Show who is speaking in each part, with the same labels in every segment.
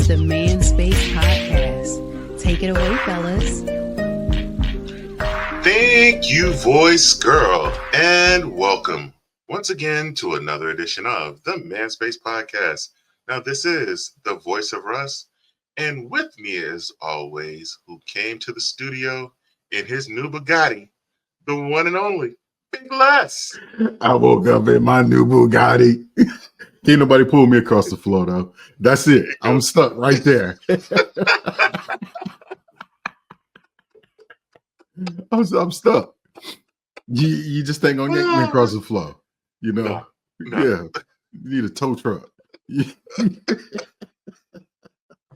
Speaker 1: the Man Space Podcast. Take it away, fellas.
Speaker 2: Thank you, voice girl, and welcome once again to another edition of the Man Space Podcast. Now, this is the voice of Russ, and with me, as always, who came to the studio in his new Bugatti, the one and only Big Les.
Speaker 3: I woke up in my new Bugatti. Can't nobody pull me across the floor, though. That's it. I'm stuck right there. I'm stuck. You just ain't gonna get me across the floor. You know?
Speaker 2: No.
Speaker 3: Yeah. You need a tow truck.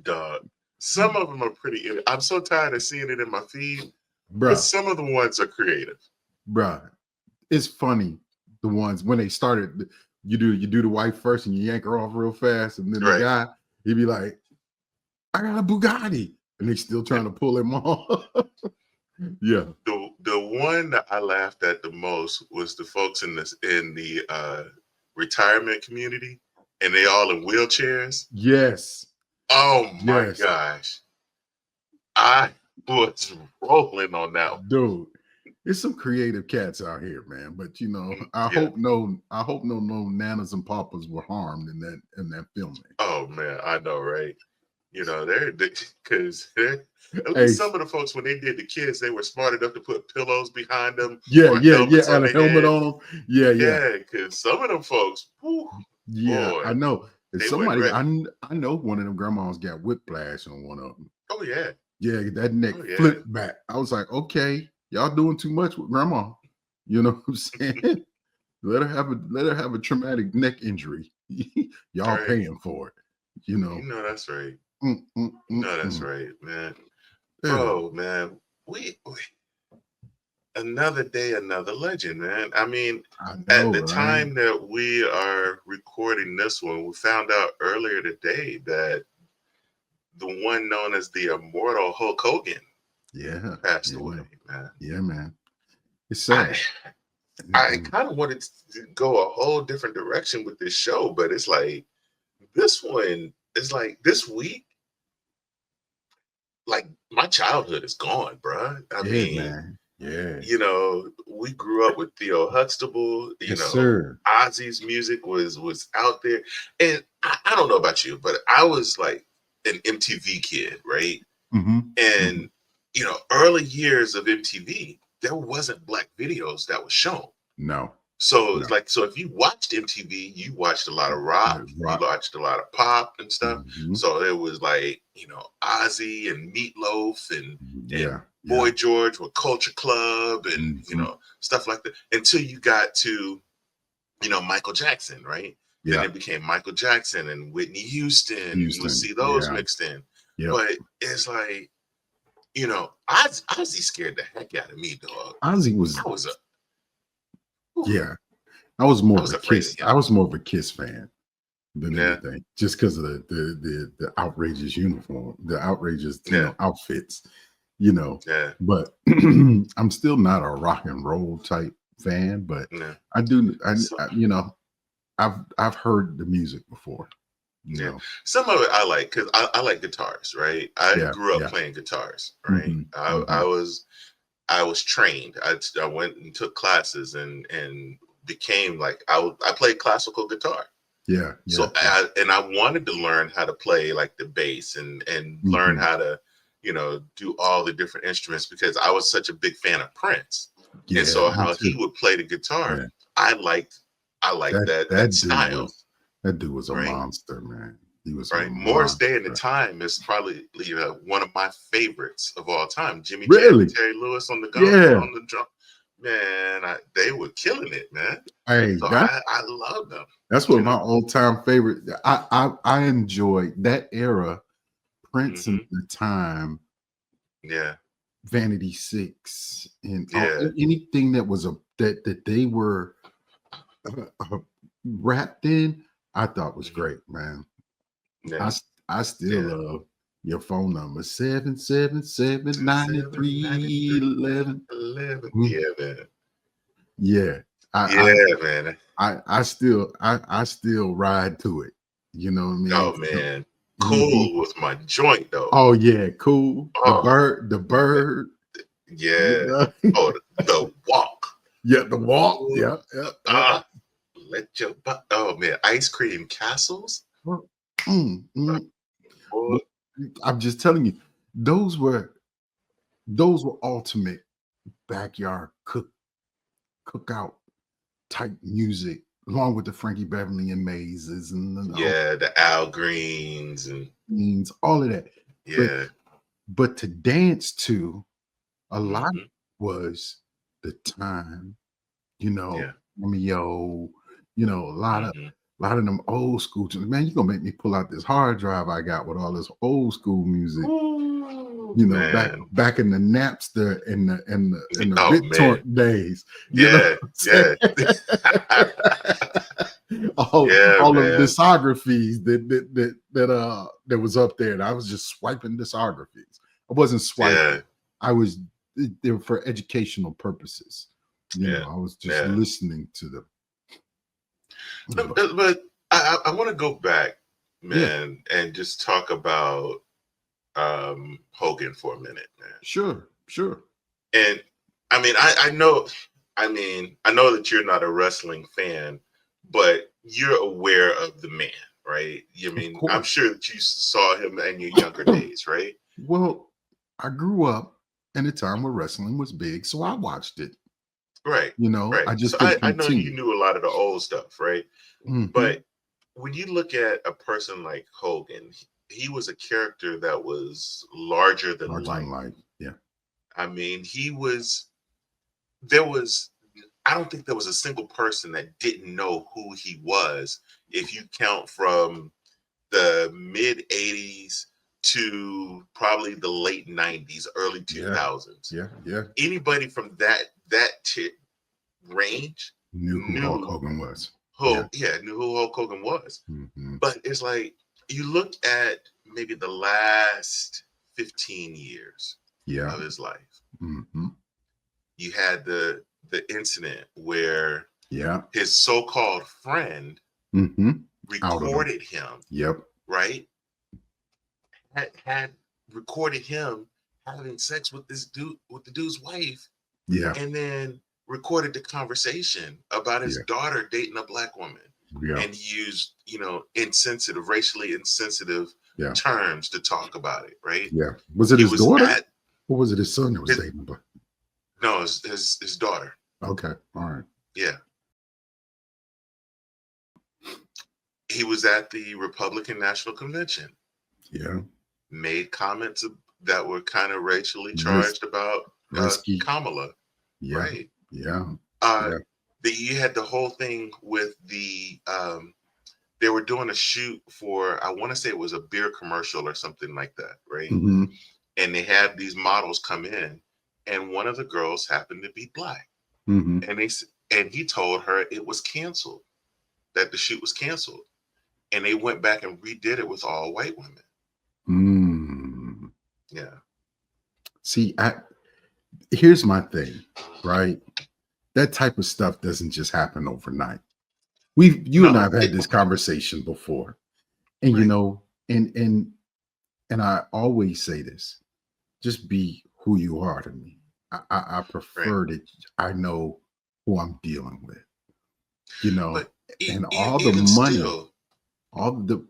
Speaker 2: Dog. Some of them are pretty. I'm so tired of seeing it in my feed.
Speaker 3: Bruh.
Speaker 2: But some of the ones are creative.
Speaker 3: Bruh. It's funny. The ones when they started, you do the wife first and you yank her off real fast, and then the guy, he'd be like, I got a Bugatti. And they still trying to pull him off. Yeah.
Speaker 2: The one that I laughed at the most was the folks in the retirement community, and they all in wheelchairs.
Speaker 3: Yes.
Speaker 2: Oh my gosh. I was rolling on that one.
Speaker 3: Dude. There's some creative cats out here, man. But you know, I hope no nanas and papas were harmed in that filming.
Speaker 2: Oh man, I know, right? You know, because at least some of the folks, when they did the kids, they were smart enough to put pillows behind them.
Speaker 3: Yeah, and a helmet on them. Yeah.
Speaker 2: Because some of them folks, whew, boy,
Speaker 3: I know. Somebody, I know one of them grandmas got whiplash on one of them.
Speaker 2: Oh yeah.
Speaker 3: Yeah, that neck flipped back. I was like, okay, y'all doing too much with grandma. You know what I'm saying? let her have a traumatic neck injury. Y'all paying for it. You know
Speaker 2: that's right. That's right, man.
Speaker 3: Yeah.
Speaker 2: Oh man, we another day, another legend, man. I mean, at the time that we are recording this one, we found out earlier today that the one known as the immortal Hulk Hogan, passed away, man.
Speaker 3: Yeah, man. It's sad.
Speaker 2: I kind of wanted to go a whole different direction with this show, but it's like this one is like this week. Like my childhood is gone, bro. I mean,
Speaker 3: man. Yeah.
Speaker 2: You know, we grew up with Theo Huxtable. You know,
Speaker 3: sir.
Speaker 2: Ozzy's music was out there, and I don't know about you, but I was like an MTV kid, right?
Speaker 3: Mm-hmm.
Speaker 2: And you know, early years of MTV, there wasn't black videos that was shown.
Speaker 3: No.
Speaker 2: So it's like, so if you watched MTV, you watched a lot of rock, you watched a lot of pop and stuff.
Speaker 3: Mm-hmm.
Speaker 2: So it was like, you know, Ozzy and Meatloaf and Boy George with Culture Club and, you know, stuff like that. Until you got to, you know, Michael Jackson, right?
Speaker 3: Yeah.
Speaker 2: Then it became Michael Jackson and Whitney Houston. You would see those mixed in.
Speaker 3: Yeah.
Speaker 2: But it's like, you know, Ozzy scared the heck out of me, dog.
Speaker 3: Ozzy was I was more of a Kiss. I was more of a Kiss fan than anything, just because of the outrageous uniform, the outrageous outfits, you know.
Speaker 2: Yeah.
Speaker 3: But I'm still not a rock and roll type fan, but I do. You know, I've heard the music before. You know.
Speaker 2: Some of it I like because I like guitars, right? I grew up playing guitars, right?
Speaker 3: Mm-hmm.
Speaker 2: I was trained. I went and took classes and became like I played classical guitar.
Speaker 3: Yeah.
Speaker 2: So I wanted to learn how to play like the bass and learn how to, you know, do all the different instruments because I was such a big fan of Prince.
Speaker 3: Yeah,
Speaker 2: and so how he would play the guitar, I liked that style.
Speaker 3: That dude was a monster, man. He was
Speaker 2: right. Morris Day and the Time is probably one of my favorites of all time. Jimmy Jam and Terry Lewis on the drum. Man, they were killing it, man.
Speaker 3: Hey,
Speaker 2: so I love them.
Speaker 3: That's what my all-time favorite. I enjoyed that era. Prince and the Time.
Speaker 2: Yeah.
Speaker 3: Vanity Six and anything that was that they were wrapped in. I thought was great, man.
Speaker 2: Yeah.
Speaker 3: I still love your phone number 777-9311.
Speaker 2: Yeah, man.
Speaker 3: Yeah.
Speaker 2: Man.
Speaker 3: I still ride to it. You know what I mean?
Speaker 2: Oh man.
Speaker 3: Mhm.
Speaker 2: Cool was my joint though.
Speaker 3: Oh yeah, cool.
Speaker 2: Oh
Speaker 3: The
Speaker 2: man,
Speaker 3: bird. You
Speaker 2: yeah.
Speaker 3: know?
Speaker 2: Oh, the walk.
Speaker 3: Yeah, the walk.
Speaker 2: Ooh,
Speaker 3: Yeah, yeah, yeah.
Speaker 2: ah, let your oh man, ice cream castles.
Speaker 3: Well, mm,
Speaker 2: Uh,
Speaker 3: mm.
Speaker 2: boy,
Speaker 3: But I'm just telling you, those were those were ultimate backyard cookout type music, along with the Frankie Beverly and Mazes and all
Speaker 2: yeah, the Al Greens and
Speaker 3: means all of that. But
Speaker 2: yeah.
Speaker 3: to dance to a lot
Speaker 2: Hmm.
Speaker 3: was the time,
Speaker 2: Yeah.
Speaker 3: Romeo, a
Speaker 2: Hmm.
Speaker 3: lot of them old school tunes. Man, you gonna make me pull out this hard drive I got with all this old school music.
Speaker 2: Ooh,
Speaker 3: Back
Speaker 2: man.
Speaker 3: in the Napster and the
Speaker 2: Oh man.
Speaker 3: BitTorrent days. You know
Speaker 2: Yeah,
Speaker 3: what
Speaker 2: yeah.
Speaker 3: I'm saying?
Speaker 2: Yeah,
Speaker 3: all of
Speaker 2: man.
Speaker 3: discographies that was up there, and I was just swiping discographies. I wasn't
Speaker 2: Yeah,
Speaker 3: swiping. I was they were for educational purposes.
Speaker 2: yeah,
Speaker 3: I was just
Speaker 2: yeah.
Speaker 3: listening to them. But
Speaker 2: But I want to go back,
Speaker 3: yeah,
Speaker 2: man, and just talk about Hogan for a minute, man.
Speaker 3: sure, sure.
Speaker 2: And I mean, I know that you're not a wrestling fan, but you're aware of the man, right? I
Speaker 3: Of
Speaker 2: mean, I'm
Speaker 3: course.
Speaker 2: sure that you saw him in your younger days, right?
Speaker 3: Well, I grew up in a time where wrestling was big, so I watched it.
Speaker 2: Right,
Speaker 3: I
Speaker 2: right.
Speaker 3: just
Speaker 2: So
Speaker 3: couldn't
Speaker 2: I know you
Speaker 3: continue.
Speaker 2: knew a lot of the old stuff, right?
Speaker 3: Hmm.
Speaker 2: But when you look at a person like Hogan, he was a character that was larger than
Speaker 3: Larger than
Speaker 2: life.
Speaker 3: life. Yeah.
Speaker 2: I mean, there was, I don't think there was a single person that didn't know who he was if you count from the mid 80s to probably the late 90s, early
Speaker 3: Yeah.
Speaker 2: 2000s.
Speaker 3: Yeah. Yeah.
Speaker 2: Anybody from that range
Speaker 3: Knew who Hulk
Speaker 2: knew
Speaker 3: Hogan was. Yeah.
Speaker 2: knew who Hulk Hogan was.
Speaker 3: Hmm.
Speaker 2: But it's like you look at maybe the last 15 years
Speaker 3: Yeah.
Speaker 2: of his life.
Speaker 3: Hmm.
Speaker 2: You had the incident where
Speaker 3: Yeah.
Speaker 2: his so-called friend
Speaker 3: Hmm. Out of them.
Speaker 2: recorded him,
Speaker 3: Yep.
Speaker 2: right? Had recorded him having sex with this dude, with the dude's wife,
Speaker 3: Yeah.
Speaker 2: and then recorded the conversation about his
Speaker 3: Yeah.
Speaker 2: daughter dating a black woman.
Speaker 3: Yeah.
Speaker 2: And he used, racially insensitive
Speaker 3: Yeah.
Speaker 2: terms to talk about it, right?
Speaker 3: Yeah. Was it
Speaker 2: He
Speaker 3: his
Speaker 2: was
Speaker 3: daughter?
Speaker 2: at
Speaker 3: Or was it his son that was
Speaker 2: his
Speaker 3: dating her?
Speaker 2: no, his daughter.
Speaker 3: Okay. All right.
Speaker 2: Yeah. He was at the Republican National Convention,
Speaker 3: Yeah.
Speaker 2: made comments that were kind of racially
Speaker 3: Risk,
Speaker 2: charged about
Speaker 3: risky.
Speaker 2: Kamala,
Speaker 3: Yeah.
Speaker 2: right?
Speaker 3: Yeah.
Speaker 2: Uh,
Speaker 3: Yeah.
Speaker 2: you had the whole thing with they were doing a shoot for, I want to say it was a beer commercial or something like that, right?
Speaker 3: Hmm.
Speaker 2: And they had these models come in, and one of the girls happened to be black,
Speaker 3: Hmm.
Speaker 2: and and he told her it was canceled, that the shoot was canceled, and they went back and redid it with all white women.
Speaker 3: Mm.
Speaker 2: Yeah.
Speaker 3: See, here's my thing, right? That type of stuff doesn't just happen overnight. You and I
Speaker 2: No,
Speaker 3: have had this conversation before, and
Speaker 2: right,
Speaker 3: and I always say this: just be who you are to me. I
Speaker 2: right.
Speaker 3: prefer that I know who I'm dealing with, you know,
Speaker 2: But
Speaker 3: and all the
Speaker 2: even
Speaker 3: money,
Speaker 2: still,
Speaker 3: all the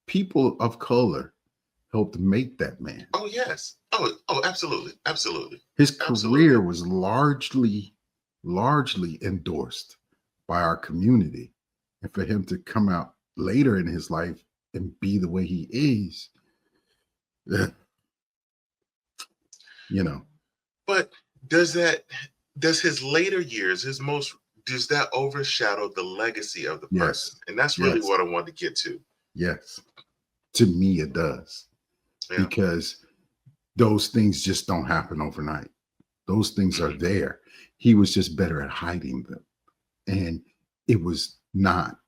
Speaker 3: people of color helped make that man.
Speaker 2: oh yes, absolutely, absolutely,
Speaker 3: His
Speaker 2: absolutely,
Speaker 3: career was largely endorsed by our community. And for him to come out later in his life and be the way he is, eh, you know,
Speaker 2: but does that does his later years, does that overshadow the legacy of the person?
Speaker 3: yes,
Speaker 2: And that's really
Speaker 3: yes,
Speaker 2: what I want to get to.
Speaker 3: yes. To me, it does
Speaker 2: Yeah.
Speaker 3: because those things just don't happen overnight. Those things are
Speaker 2: Hmm.
Speaker 3: there. He was just better at hiding them. And it was not,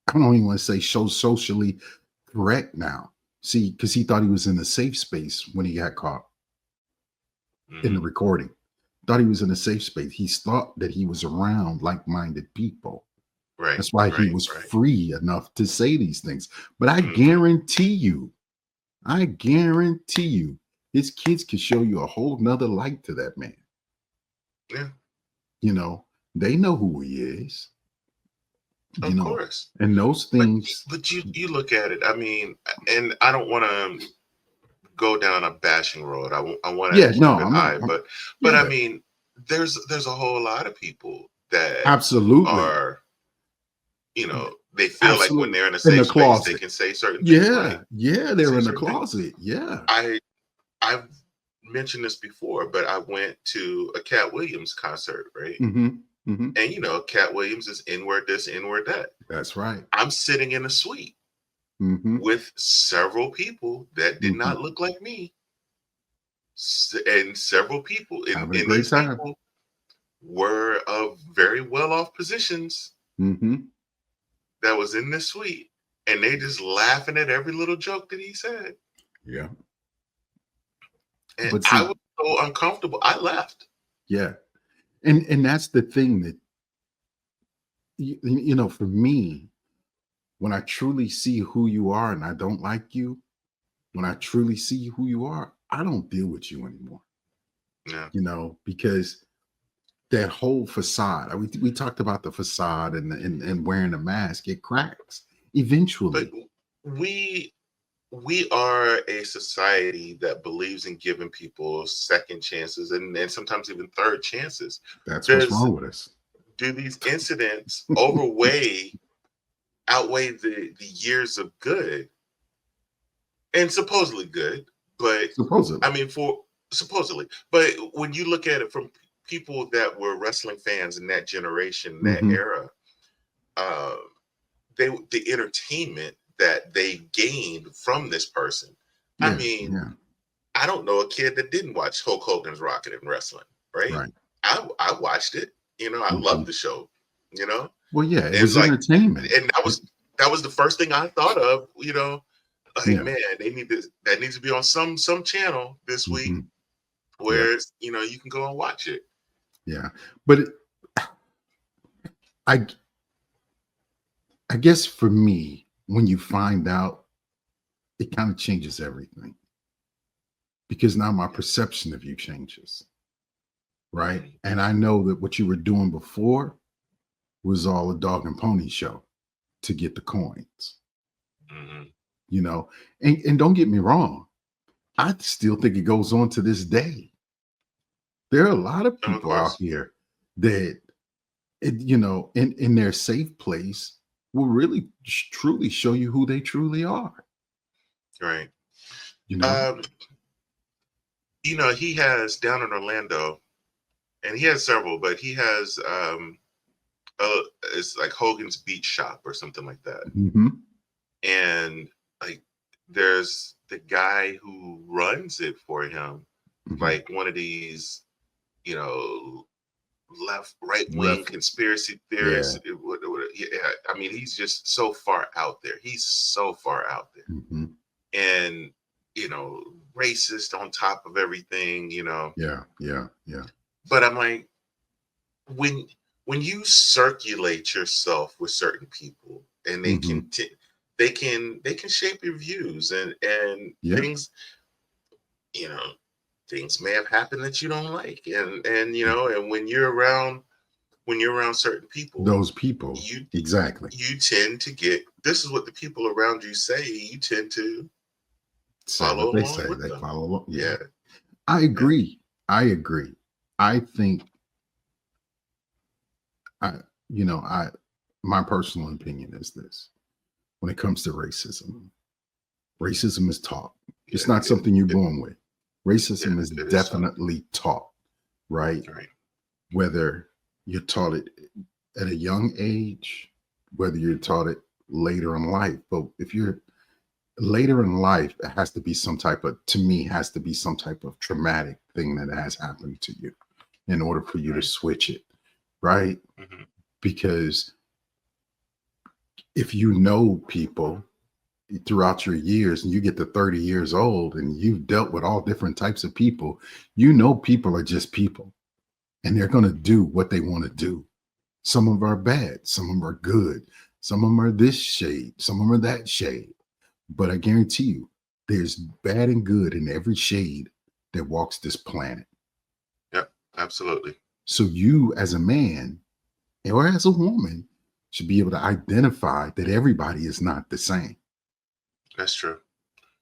Speaker 3: I don't even want to say socially correct now. See, because he thought he was in a safe space when he got caught in the
Speaker 2: Hmm.
Speaker 3: recording. Thought he was in a safe space. He thought that he was around like-minded people.
Speaker 2: Right.
Speaker 3: That's why he
Speaker 2: Right.
Speaker 3: was
Speaker 2: Right.
Speaker 3: free enough to say these things. But
Speaker 2: Hmm.
Speaker 3: I guarantee you, his kids could show you a whole nother light to that man.
Speaker 2: Yeah.
Speaker 3: You know, they know who he is, you
Speaker 2: Of
Speaker 3: know,
Speaker 2: course.
Speaker 3: and those
Speaker 2: But
Speaker 3: things,
Speaker 2: you look at it. I mean, and I don't want to go down a bashing road. I want to
Speaker 3: yeah,
Speaker 2: keep
Speaker 3: no,
Speaker 2: it
Speaker 3: I'm not,
Speaker 2: high, but I
Speaker 3: yeah,
Speaker 2: mean, there's a whole lot of people that
Speaker 3: absolutely,
Speaker 2: are, they feel like when
Speaker 3: absolutely
Speaker 2: they're in a
Speaker 3: in the
Speaker 2: safe space, they
Speaker 3: closet.
Speaker 2: can say certain things, right?
Speaker 3: Yeah, yeah,
Speaker 2: They
Speaker 3: they're
Speaker 2: say
Speaker 3: in the
Speaker 2: certain things.
Speaker 3: closet. Yeah.
Speaker 2: I've mentioned this before, but I went to a Cat Williams concert, right?
Speaker 3: Hmm. Hmm.
Speaker 2: And Cat Williams is inward this, inward that.
Speaker 3: That's right.
Speaker 2: I'm sitting in a suite
Speaker 3: Hmm.
Speaker 2: with several people that did
Speaker 3: Hmm.
Speaker 2: not look like me, and several people,
Speaker 3: Having a
Speaker 2: and
Speaker 3: great
Speaker 2: these
Speaker 3: time.
Speaker 2: people were of very well off positions
Speaker 3: Hmm.
Speaker 2: that was in this suite, and they just laughing at every little joke that he said,
Speaker 3: Yeah.
Speaker 2: and
Speaker 3: But
Speaker 2: I
Speaker 3: see,
Speaker 2: was so uncomfortable. I left.
Speaker 3: yeah. And that's the thing that for me, when I truly see who you are and I don't like you, when I truly see who you are, I don't deal with you anymore.
Speaker 2: Yeah,
Speaker 3: Because that whole facade, we talked about the facade and wearing a mask, it cracks
Speaker 2: but
Speaker 3: eventually.
Speaker 2: we are a society that believes in giving people second chances and sometimes even third chances.
Speaker 3: That's what's
Speaker 2: Does
Speaker 3: wrong with us.
Speaker 2: do these incidents outweigh the years of good and supposedly good, but I
Speaker 3: Supposedly.
Speaker 2: mean for supposedly, but when you look at it from people that were wrestling fans in that generation, that
Speaker 3: Hmm.
Speaker 2: era, uh, the entertainment that they gained from this person. I
Speaker 3: Yeah,
Speaker 2: mean,
Speaker 3: yeah,
Speaker 2: I don't know a kid that didn't watch Hulk Hogan's Rocket and Wrestling, right?
Speaker 3: right.
Speaker 2: I watched it. I
Speaker 3: Hmm.
Speaker 2: loved the show. You know,
Speaker 3: Well, yeah, it
Speaker 2: it's
Speaker 3: was
Speaker 2: like,
Speaker 3: entertainment.
Speaker 2: and that was the first thing I thought of. Like,
Speaker 3: Yeah.
Speaker 2: man, that needs to be on some channel this week
Speaker 3: Hmm. Yeah,
Speaker 2: where you can go and watch it.
Speaker 3: yeah. But I I guess for me, when you find out, it kind of changes everything because now my perception of you changes, right?
Speaker 2: Mhm.
Speaker 3: And I know that what you were doing before was all a dog and pony show to get the coins,
Speaker 2: Mhm.
Speaker 3: you know. And don't get me wrong, I still think it goes on to this day. There are a lot of
Speaker 2: And of
Speaker 3: people out
Speaker 2: course,
Speaker 3: here that, in their safe place will really truly show you who they truly are,
Speaker 2: right.
Speaker 3: you know?
Speaker 2: Um, he has down in Orlando, and he has several, but he has it's like Hogan's Beach Shop or something like that.
Speaker 3: Hmm.
Speaker 2: And like there's the guy who runs it for him,
Speaker 3: Hmm.
Speaker 2: like one of these, you know, left right wing
Speaker 3: Left.
Speaker 2: conspiracy theorists.
Speaker 3: Yeah.
Speaker 2: Yeah, I mean, he's just so far out there. He's so far out there,
Speaker 3: Hmm.
Speaker 2: and racist on top of everything.
Speaker 3: Yeah. Yeah. Yeah.
Speaker 2: But I'm like, when you circulate yourself with certain people, and
Speaker 3: Hmm.
Speaker 2: they can shape your views, and
Speaker 3: Yeah.
Speaker 2: you know things may have happened that you don't like, and when you're around certain people,
Speaker 3: Those people.
Speaker 2: you
Speaker 3: Exactly.
Speaker 2: you tend to get, this is what the people around you say, you tend to
Speaker 3: Say what
Speaker 2: follow
Speaker 3: they
Speaker 2: along
Speaker 3: say.
Speaker 2: with
Speaker 3: They
Speaker 2: them.
Speaker 3: follow along. Yeah.
Speaker 2: Yeah.
Speaker 3: I
Speaker 2: Yeah.
Speaker 3: agree. I agree. I think I, I my personal opinion is this: when it comes to racism, racism is taught. It's
Speaker 2: Yeah.
Speaker 3: not something you're born with.
Speaker 2: Yeah,
Speaker 3: Racism is
Speaker 2: it is tough.
Speaker 3: definitely taught, right?
Speaker 2: Right.
Speaker 3: Whether you're taught it at a young age, whether you're taught it later in life. But if you're later in life, it has to be to me, has to be some type of traumatic thing that has happened to you in order for you to
Speaker 2: Right.
Speaker 3: switch it, right?
Speaker 2: Hmm.
Speaker 3: Because if you know people throughout your years and you get to 30 years old and you've dealt with all different types of people, people are just people and they're going to do what they want to do. Some of them are bad. Some of them are good. Some of them are this shade. Some of them are that shade. But I guarantee you, there's bad and good in every shade that walks this planet.
Speaker 2: Yep, absolutely.
Speaker 3: So you, as a man or as a woman, should be able to identify that everybody is not the same.
Speaker 2: That's true.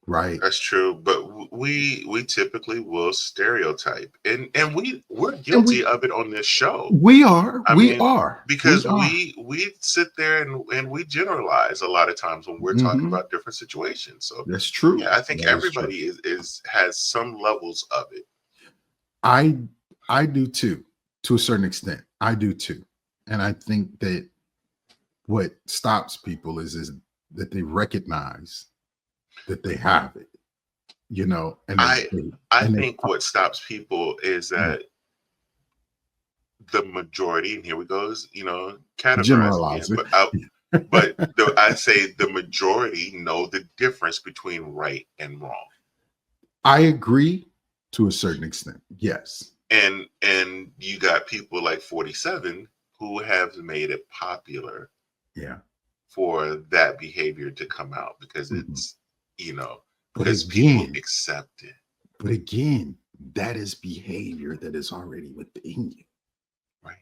Speaker 3: Right.
Speaker 2: That's true. But we typically will stereotype, and we're
Speaker 3: And
Speaker 2: guilty of it on this show.
Speaker 3: we are.
Speaker 2: I
Speaker 3: We
Speaker 2: mean,
Speaker 3: are.
Speaker 2: because
Speaker 3: We are.
Speaker 2: we sit there and we generalize a lot of times when we're talking
Speaker 3: Mhm.
Speaker 2: about different situations. So
Speaker 3: That's true.
Speaker 2: yeah, I think
Speaker 3: That is true.
Speaker 2: everybody is has some levels of it.
Speaker 3: I do too, to a certain extent. I do too. And I think that what stops people is that they recognize that they have it, and
Speaker 2: I I
Speaker 3: and they
Speaker 2: think what stops people is that the majority, and here we go, is categorizing
Speaker 3: generalize
Speaker 2: again,
Speaker 3: it.
Speaker 2: I say the majority know the difference between right and wrong.
Speaker 3: I agree to a certain extent. Yes.
Speaker 2: And you got people like 47 who have made it popular
Speaker 3: Yeah.
Speaker 2: for that behavior to come out because
Speaker 3: Mhm.
Speaker 2: it's
Speaker 3: But
Speaker 2: because people
Speaker 3: again,
Speaker 2: accept it.
Speaker 3: that is behavior that is already within you.
Speaker 2: Right.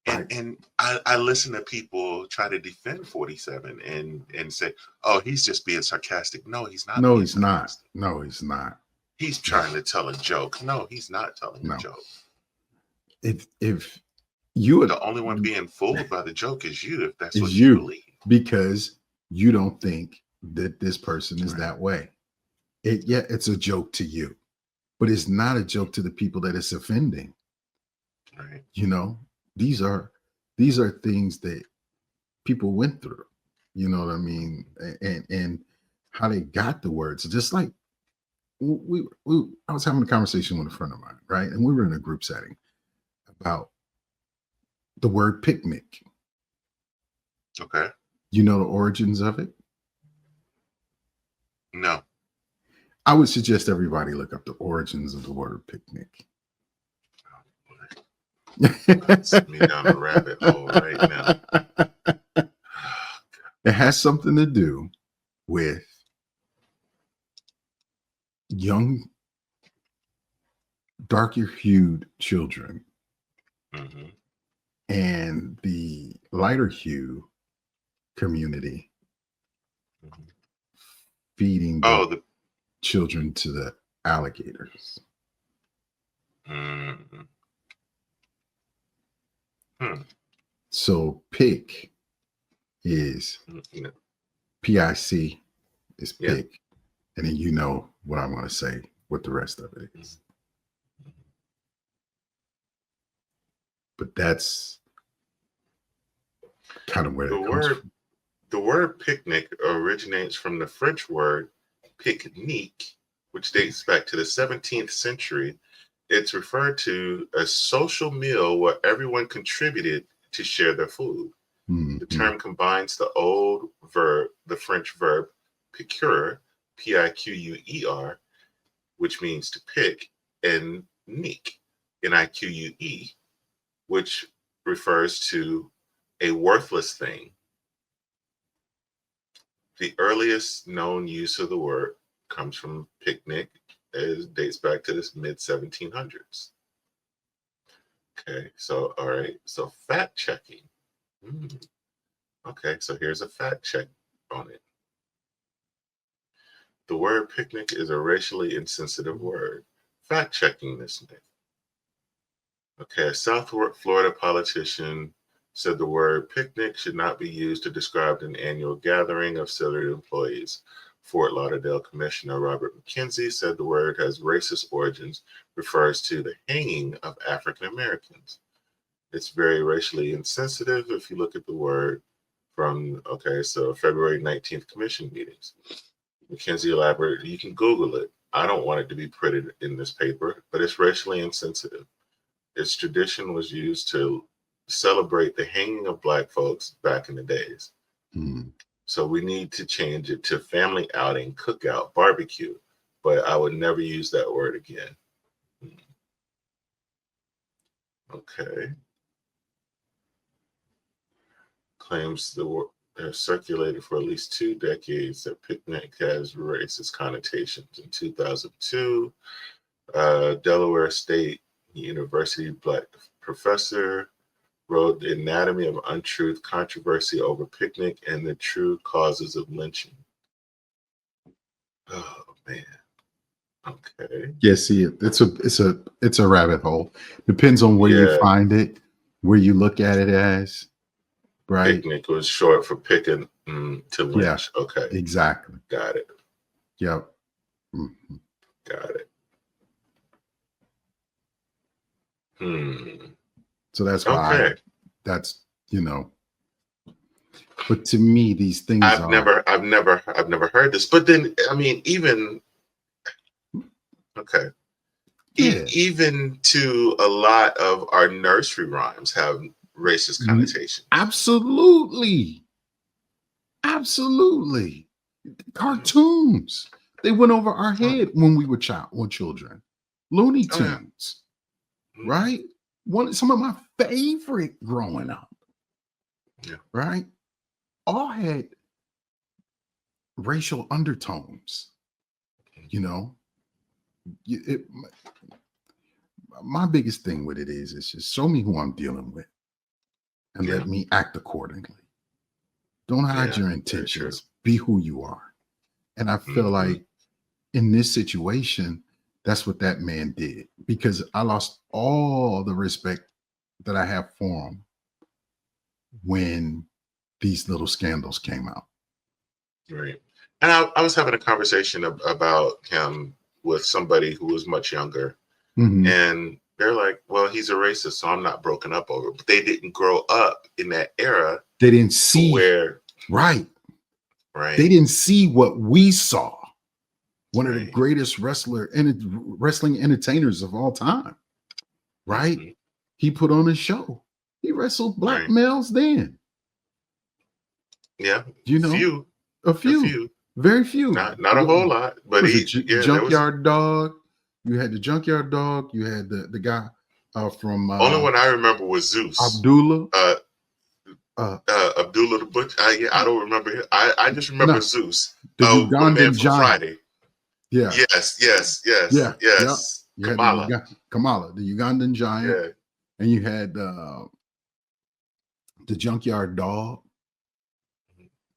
Speaker 3: Right.
Speaker 2: And I listen to people try to defend 47 and say, oh, he's just being sarcastic. No, he's not
Speaker 3: No,
Speaker 2: being
Speaker 3: he's not.
Speaker 2: sarcastic.
Speaker 3: No, he's not.
Speaker 2: He's trying to tell a joke. No, he's not telling a
Speaker 3: No.
Speaker 2: joke.
Speaker 3: If you
Speaker 2: The only one being fooled by the joke is you, if that's what
Speaker 3: is
Speaker 2: you
Speaker 3: you,
Speaker 2: believe.
Speaker 3: because you don't think that this person is
Speaker 2: Right.
Speaker 3: that way. It's a joke to you, but it's not a joke to the people that it's offending.
Speaker 2: Right.
Speaker 3: These are things that people went through. You know what I mean? And how they got the words. Just like I was having a conversation with a friend of mine, right? And we were in a group setting about the word picnic.
Speaker 2: Okay.
Speaker 3: You know the origins of it?
Speaker 2: No.
Speaker 3: I would suggest everybody look up the origins of the word picnic.
Speaker 2: Send me down a rabbit hole right now.
Speaker 3: It has something to do with young, darker hued children
Speaker 2: Mhm.
Speaker 3: and the lighter hue community
Speaker 2: Mhm.
Speaker 3: feeding
Speaker 2: Oh,
Speaker 3: the children to the alligators.
Speaker 2: Mhm.
Speaker 3: So pick is
Speaker 2: Yeah.
Speaker 3: PIC is
Speaker 2: Yeah.
Speaker 3: pick. And then you know what I'm going to say, what the rest of it is. But that's kind of where
Speaker 2: The
Speaker 3: it comes
Speaker 2: word
Speaker 3: from.
Speaker 2: the word picnic originates from the French word pique-nique, which dates back to the 17th century. It's referred to a social meal where everyone contributed to share their food. The term combines the French verb piquer, Piquer, which means to pick, and nique, Nique, which refers to a worthless thing. The earliest known use of the word comes from picnic, as dates back to this mid 1700s. Okay, so all right, so fact checking. Okay, so here's a fact check on it. The word picnic is a racially insensitive word. Fact checking this myth. Okay, a South Florida politician said the word picnic should not be used to describe an annual gathering of salaried employees. Fort Lauderdale Commissioner Robert McKenzie said the word has racist origins, refers to the hanging of African Americans. It's very racially insensitive if you look at the word from, so February 19th commission meetings. McKenzie elaborated, you can Google it. I don't want it to be printed in this paper, but it's racially insensitive. Its tradition was used to celebrate the hanging of Black folks back in the days. So we need to change it to family outing, cookout, barbecue, but I would never use that word again. Okay. claims have circulated for at least 2 decades that picnic has racist connotations. In 2002, Delaware State University black professor wrote The Anatomy of Untruth: Controversy over Picnic and the True Causes of Lynching. Oh man. Okay.
Speaker 3: Yeah, see, it's a rabbit hole. Depends on where you find it, where you look at it as, right?
Speaker 2: Picnic was short for picking to lynch.
Speaker 3: Yeah,
Speaker 2: okay.
Speaker 3: Exactly.
Speaker 2: Got it.
Speaker 3: Yep. Mm-hmm.
Speaker 2: Got it.
Speaker 3: So that's why that's, but to me, these things
Speaker 2: I've never heard this. But then, I mean, even even to a lot of our nursery rhymes have racist connotations.
Speaker 3: Absolutely. Cartoons, they went over our head when we were children. Looney Tunes, right? Some of my favorite growing up, right? All had racial undertones. My biggest thing with it is just show me who I'm dealing with and let me act accordingly. Don't hide your intentions. Be who you are. And I feel like in this situation, that's what that man did, because I lost all the respect that I have for him when these little scandals came out.
Speaker 2: Right. And I was having a conversation about him with somebody who was much younger. And they're like, well, he's a racist, so I'm not broken up over. But they didn't grow up in that era.
Speaker 3: They didn't see
Speaker 2: where.
Speaker 3: Right.
Speaker 2: They
Speaker 3: didn't see what we saw. One of the greatest wrestling entertainers of all time. Right. He put on a show. He wrestled black males then.
Speaker 2: Yeah.
Speaker 3: A few. Very few.
Speaker 2: Not a whole lot. But
Speaker 3: Junkyard Dog. You had the Junkyard Dog. You had the guy from
Speaker 2: only one I remember was Zeus.
Speaker 3: Abdullah.
Speaker 2: Abdullah the Butcher. I don't remember him. I just remember Zeus.
Speaker 3: The Ugandan giant.
Speaker 2: Friday.
Speaker 3: Yeah.
Speaker 2: Yes.
Speaker 3: You
Speaker 2: Kamala.
Speaker 3: Had Kamala, the Ugandan giant.
Speaker 2: Yeah.
Speaker 3: And you had the Junkyard Dog.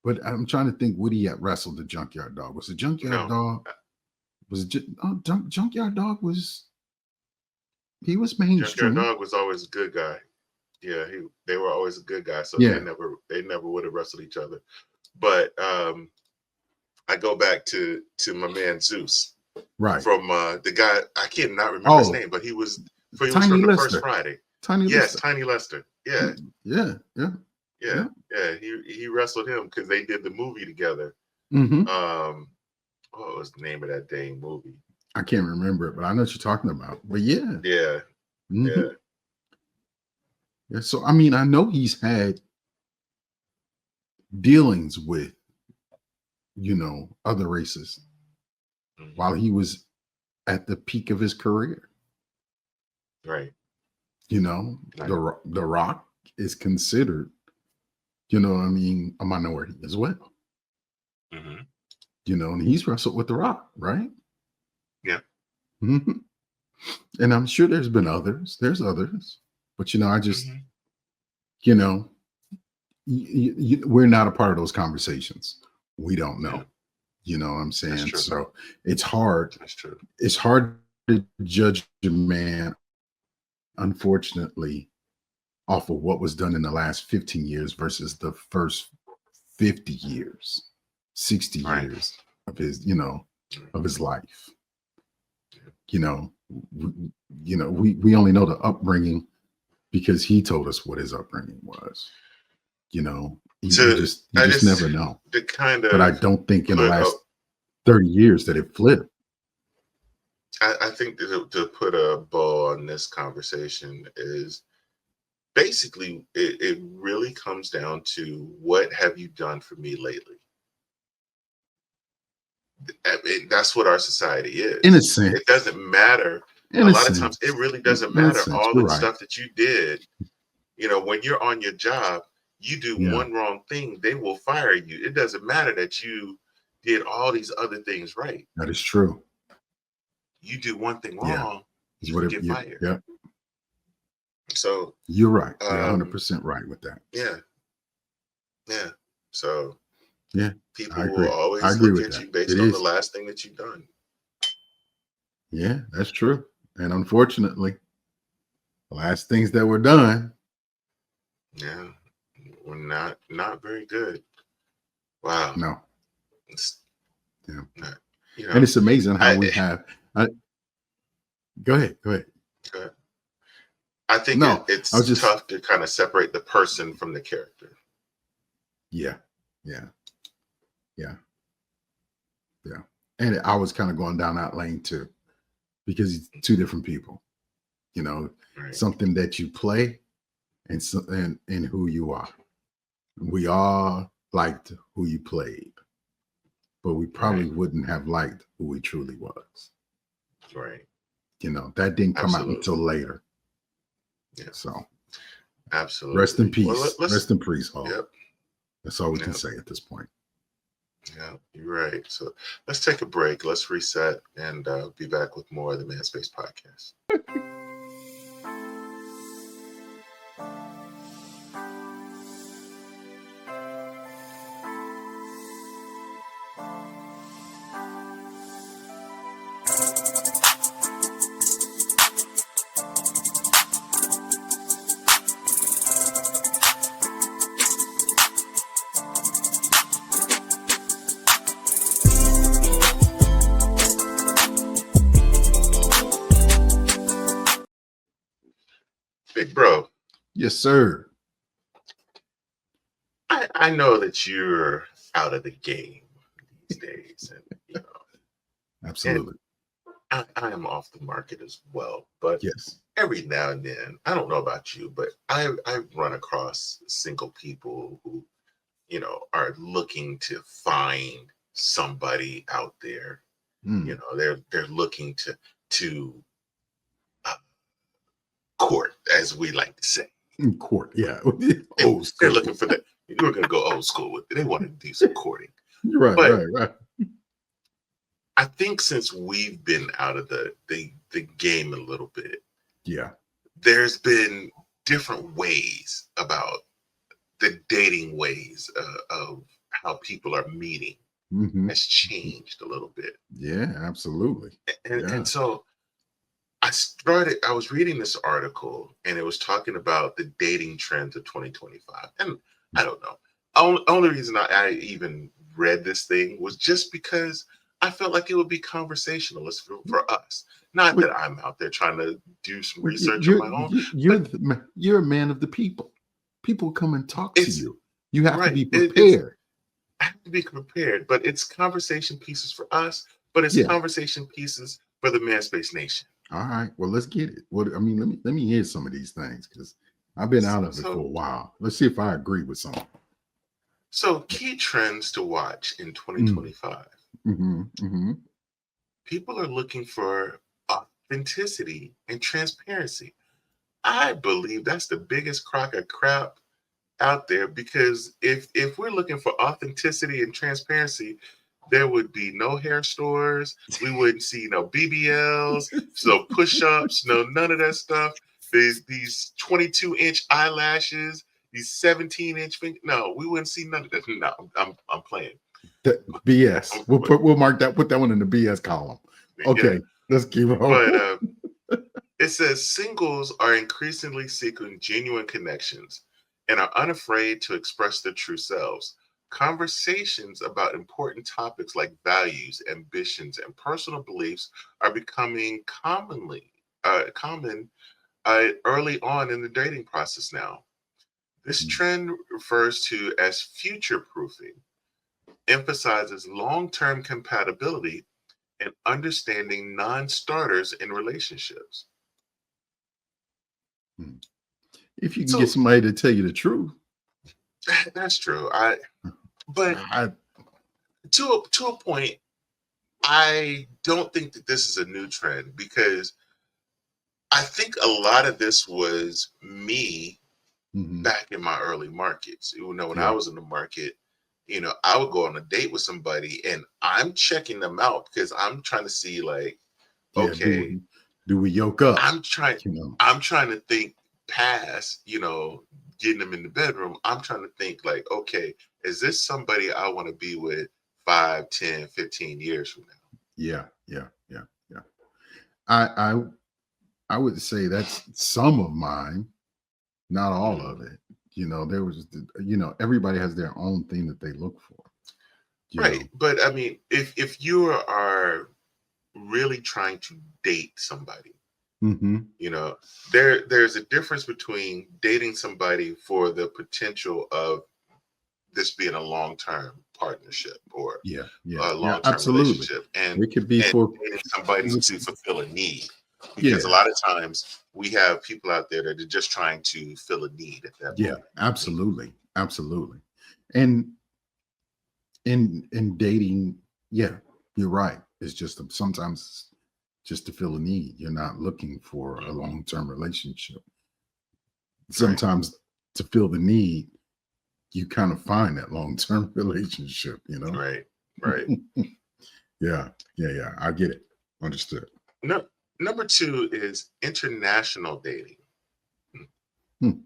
Speaker 3: But I'm trying to think, would he have wrestled the Junkyard Dog? Was the Junkyard Dog? Was it Junkyard Dog was? He was mainstream.
Speaker 2: Junkyard Dog was always a good guy. Yeah, they were always a good guy. So they never would have wrestled each other. But I go back to my man Zeus.
Speaker 3: Right.
Speaker 2: From the guy, I cannot remember his name, but he was from the First Friday. Tiny Lester. Yeah. He wrestled him because they did the movie together. What was the name of that dang movie?
Speaker 3: I can't remember it, but I know what you're talking about. But yeah. So I mean, I know he's had dealings with, other races while he was at the peak of his career.
Speaker 2: Right.
Speaker 3: The Rock is considered, a minority as well. And he's wrestled with The Rock, right?
Speaker 2: Yeah.
Speaker 3: And I'm sure there's been others. There's others. But, I just, we're not a part of those conversations. We don't know.
Speaker 2: Yeah.
Speaker 3: You know what I'm saying? So it's hard.
Speaker 2: That's true.
Speaker 3: It's hard to judge a man, unfortunately, off of what was done in the last 15 years versus the first 50 years, 60 years of his, of his life. We only know the upbringing because he told us what his upbringing was. You just never know. But I don't think in the last 30 years that it flipped.
Speaker 2: I think to put a bow on this conversation is basically it really comes down to what have you done for me lately? That's what our society is.
Speaker 3: In a sense.
Speaker 2: It doesn't matter. A lot of times it really doesn't matter all the stuff that you did. When you're on your job, You do
Speaker 3: Yeah.
Speaker 2: one wrong thing, they will fire you. It doesn't matter that you did all these other things right.
Speaker 3: That is true.
Speaker 2: You do one thing
Speaker 3: Yeah.
Speaker 2: wrong,
Speaker 3: Is
Speaker 2: you
Speaker 3: what
Speaker 2: can
Speaker 3: it,
Speaker 2: get
Speaker 3: yeah,
Speaker 2: fired.
Speaker 3: yeah.
Speaker 2: So,
Speaker 3: You're right. You're
Speaker 2: um,
Speaker 3: 100% right with that.
Speaker 2: yeah, yeah. So
Speaker 3: Yeah. I
Speaker 2: people will
Speaker 3: agree. I
Speaker 2: always
Speaker 3: agree
Speaker 2: look
Speaker 3: with
Speaker 2: at
Speaker 3: that.
Speaker 2: you
Speaker 3: It
Speaker 2: based on the
Speaker 3: is.
Speaker 2: last thing that you've done.
Speaker 3: Yeah, that's true. And unfortunately, the last things that were done.
Speaker 2: Yeah, were not very good. Wow.
Speaker 3: No.
Speaker 2: It's
Speaker 3: Yeah.
Speaker 2: not,
Speaker 3: And it's amazing how
Speaker 2: I,
Speaker 3: we have. I, Go ahead. Go ahead.
Speaker 2: I think
Speaker 3: No, I was
Speaker 2: it's
Speaker 3: just.
Speaker 2: tough to kind of separate the person from the character.
Speaker 3: Yeah. Yeah. Yeah. Yeah. And I was kind of going down that lane too, because it's two different people.
Speaker 2: Right.
Speaker 3: Something that you play and who you are. We all liked who you played, but we probably
Speaker 2: Right.
Speaker 3: wouldn't have liked who he truly was.
Speaker 2: Right.
Speaker 3: That didn't come out
Speaker 2: Absolutely.
Speaker 3: until later.
Speaker 2: Yeah.
Speaker 3: So
Speaker 2: Absolutely.
Speaker 3: rest in
Speaker 2: Well,
Speaker 3: peace.
Speaker 2: let's.
Speaker 3: Rest in peace, Hulk.
Speaker 2: Yep.
Speaker 3: That's all we can
Speaker 2: Yep.
Speaker 3: say at this point.
Speaker 2: Yeah, you're right. So let's take a break. Let's reset and be back with more of the Man Space podcast. Big bro,
Speaker 3: Yes, sir.
Speaker 2: I know that you're out of the game these days, and
Speaker 3: Absolutely.
Speaker 2: I am off the market as well. But
Speaker 3: Yes.
Speaker 2: every now and then, I don't know about you, but I run across single people who are looking to find somebody out there.
Speaker 3: Mm.
Speaker 2: They're looking to uh, court, as we like to say.
Speaker 3: In court. Yeah.
Speaker 2: They,
Speaker 3: Old
Speaker 2: they're
Speaker 3: school.
Speaker 2: looking for that. We're gonna go old school with it. They want to do some courting.
Speaker 3: Right,
Speaker 2: But
Speaker 3: right.
Speaker 2: I think since we've been out of the game a little bit,
Speaker 3: Yeah.
Speaker 2: there's been different ways about the dating ways of how people are meeting
Speaker 3: Mm-hmm.
Speaker 2: has changed a little bit.
Speaker 3: Yeah, absolutely.
Speaker 2: And
Speaker 3: Yeah.
Speaker 2: and so I was reading this article and it was talking about the dating trends of 2025. And I don't know. Only reason I even read this thing was just because I felt like it would be conversationalist for us. Not
Speaker 3: Well,
Speaker 2: that I'm out there trying to do some
Speaker 3: well,
Speaker 2: research on my own, but
Speaker 3: you're a man of the people. People come and talk to
Speaker 2: it's
Speaker 3: you. You have to
Speaker 2: right.
Speaker 3: be
Speaker 2: It's
Speaker 3: prepared.
Speaker 2: I have to be prepared, but it's conversation pieces for us, but it's
Speaker 3: Yeah.
Speaker 2: conversation pieces for the Man Space Nation.
Speaker 3: All right. Well, let's get it. Let me hear some of these things because I've been out of it for a
Speaker 2: So,
Speaker 3: while. Let's see if I agree with some.
Speaker 2: so key trends to watch in
Speaker 3: Mm.
Speaker 2: 2025.
Speaker 3: Mm-hmm. Mm-hmm.
Speaker 2: People are looking for authenticity and transparency. I believe that's the biggest crock of crap out there because if we're looking for authenticity and transparency, there would be no hair stores. We wouldn't see no BBLs, so push-ups, no none of that stuff. These 22-inch eyelashes, these 17-inch fingers. No, we wouldn't see none of that. No, I'm playing.
Speaker 3: BS. We'll mark that. Put that one in the BS column. Okay,
Speaker 2: Yeah.
Speaker 3: let's keep
Speaker 2: But
Speaker 3: rolling.
Speaker 2: it says singles are increasingly seeking genuine connections and are unafraid to express their true selves. Conversations about important topics like values, ambitions, and personal beliefs are becoming common early on in the dating process now. This trend refers to as future proofing, emphasizes long-term compatibility and understanding non-starters in relationships.
Speaker 3: If you can get
Speaker 2: So
Speaker 3: somebody to tell you the truth,
Speaker 2: that's true. But
Speaker 3: I,
Speaker 2: to a point, I don't think that this is a new trend because I think a lot of this was me back in my early markets. You know, when I
Speaker 3: Yeah.
Speaker 2: was in the market, I would go on a date with somebody and I'm checking them out because I'm trying to see like,
Speaker 3: Yeah.
Speaker 2: okay,
Speaker 3: Do we yoke up?
Speaker 2: I'm trying
Speaker 3: You know.
Speaker 2: I'm trying to think past, getting them in the bedroom. I'm trying to think like, okay, is this somebody I want to be with 5, 10, 15 years from now?
Speaker 3: Yeah. Yeah. Yeah. Yeah. I I would say that's some of mine, not all of
Speaker 2: Mhm.
Speaker 3: it. There was, everybody has their own thing that they look for. You
Speaker 2: Right.
Speaker 3: know.
Speaker 2: But I mean, if you are really trying to date somebody,
Speaker 3: Mm-hmm.
Speaker 2: you know, there's a difference between dating somebody for the potential of this being a long-term partnership or
Speaker 3: Yeah. Yeah.
Speaker 2: a
Speaker 3: Yeah.
Speaker 2: long-term
Speaker 3: Absolutely.
Speaker 2: relationship and
Speaker 3: It could be
Speaker 2: and
Speaker 3: for.
Speaker 2: dating somebody to fulfill a need. Because a
Speaker 3: Yeah.
Speaker 2: lot of times we have people out there that are just trying to fill a need at that
Speaker 3: Yeah.
Speaker 2: moment.
Speaker 3: Absolutely. Absolutely. And in dating, yeah, you're right. It's just sometimes just to fill a need. You're not looking for a
Speaker 2: Mhm.
Speaker 3: long-term relationship.
Speaker 2: Right.
Speaker 3: Sometimes to fill the need, you kind of find that long-term relationship,
Speaker 2: Right. Right.
Speaker 3: Yeah, yeah, yeah. I get it. Understood.
Speaker 2: No, number two is international dating.
Speaker 3: Hmm.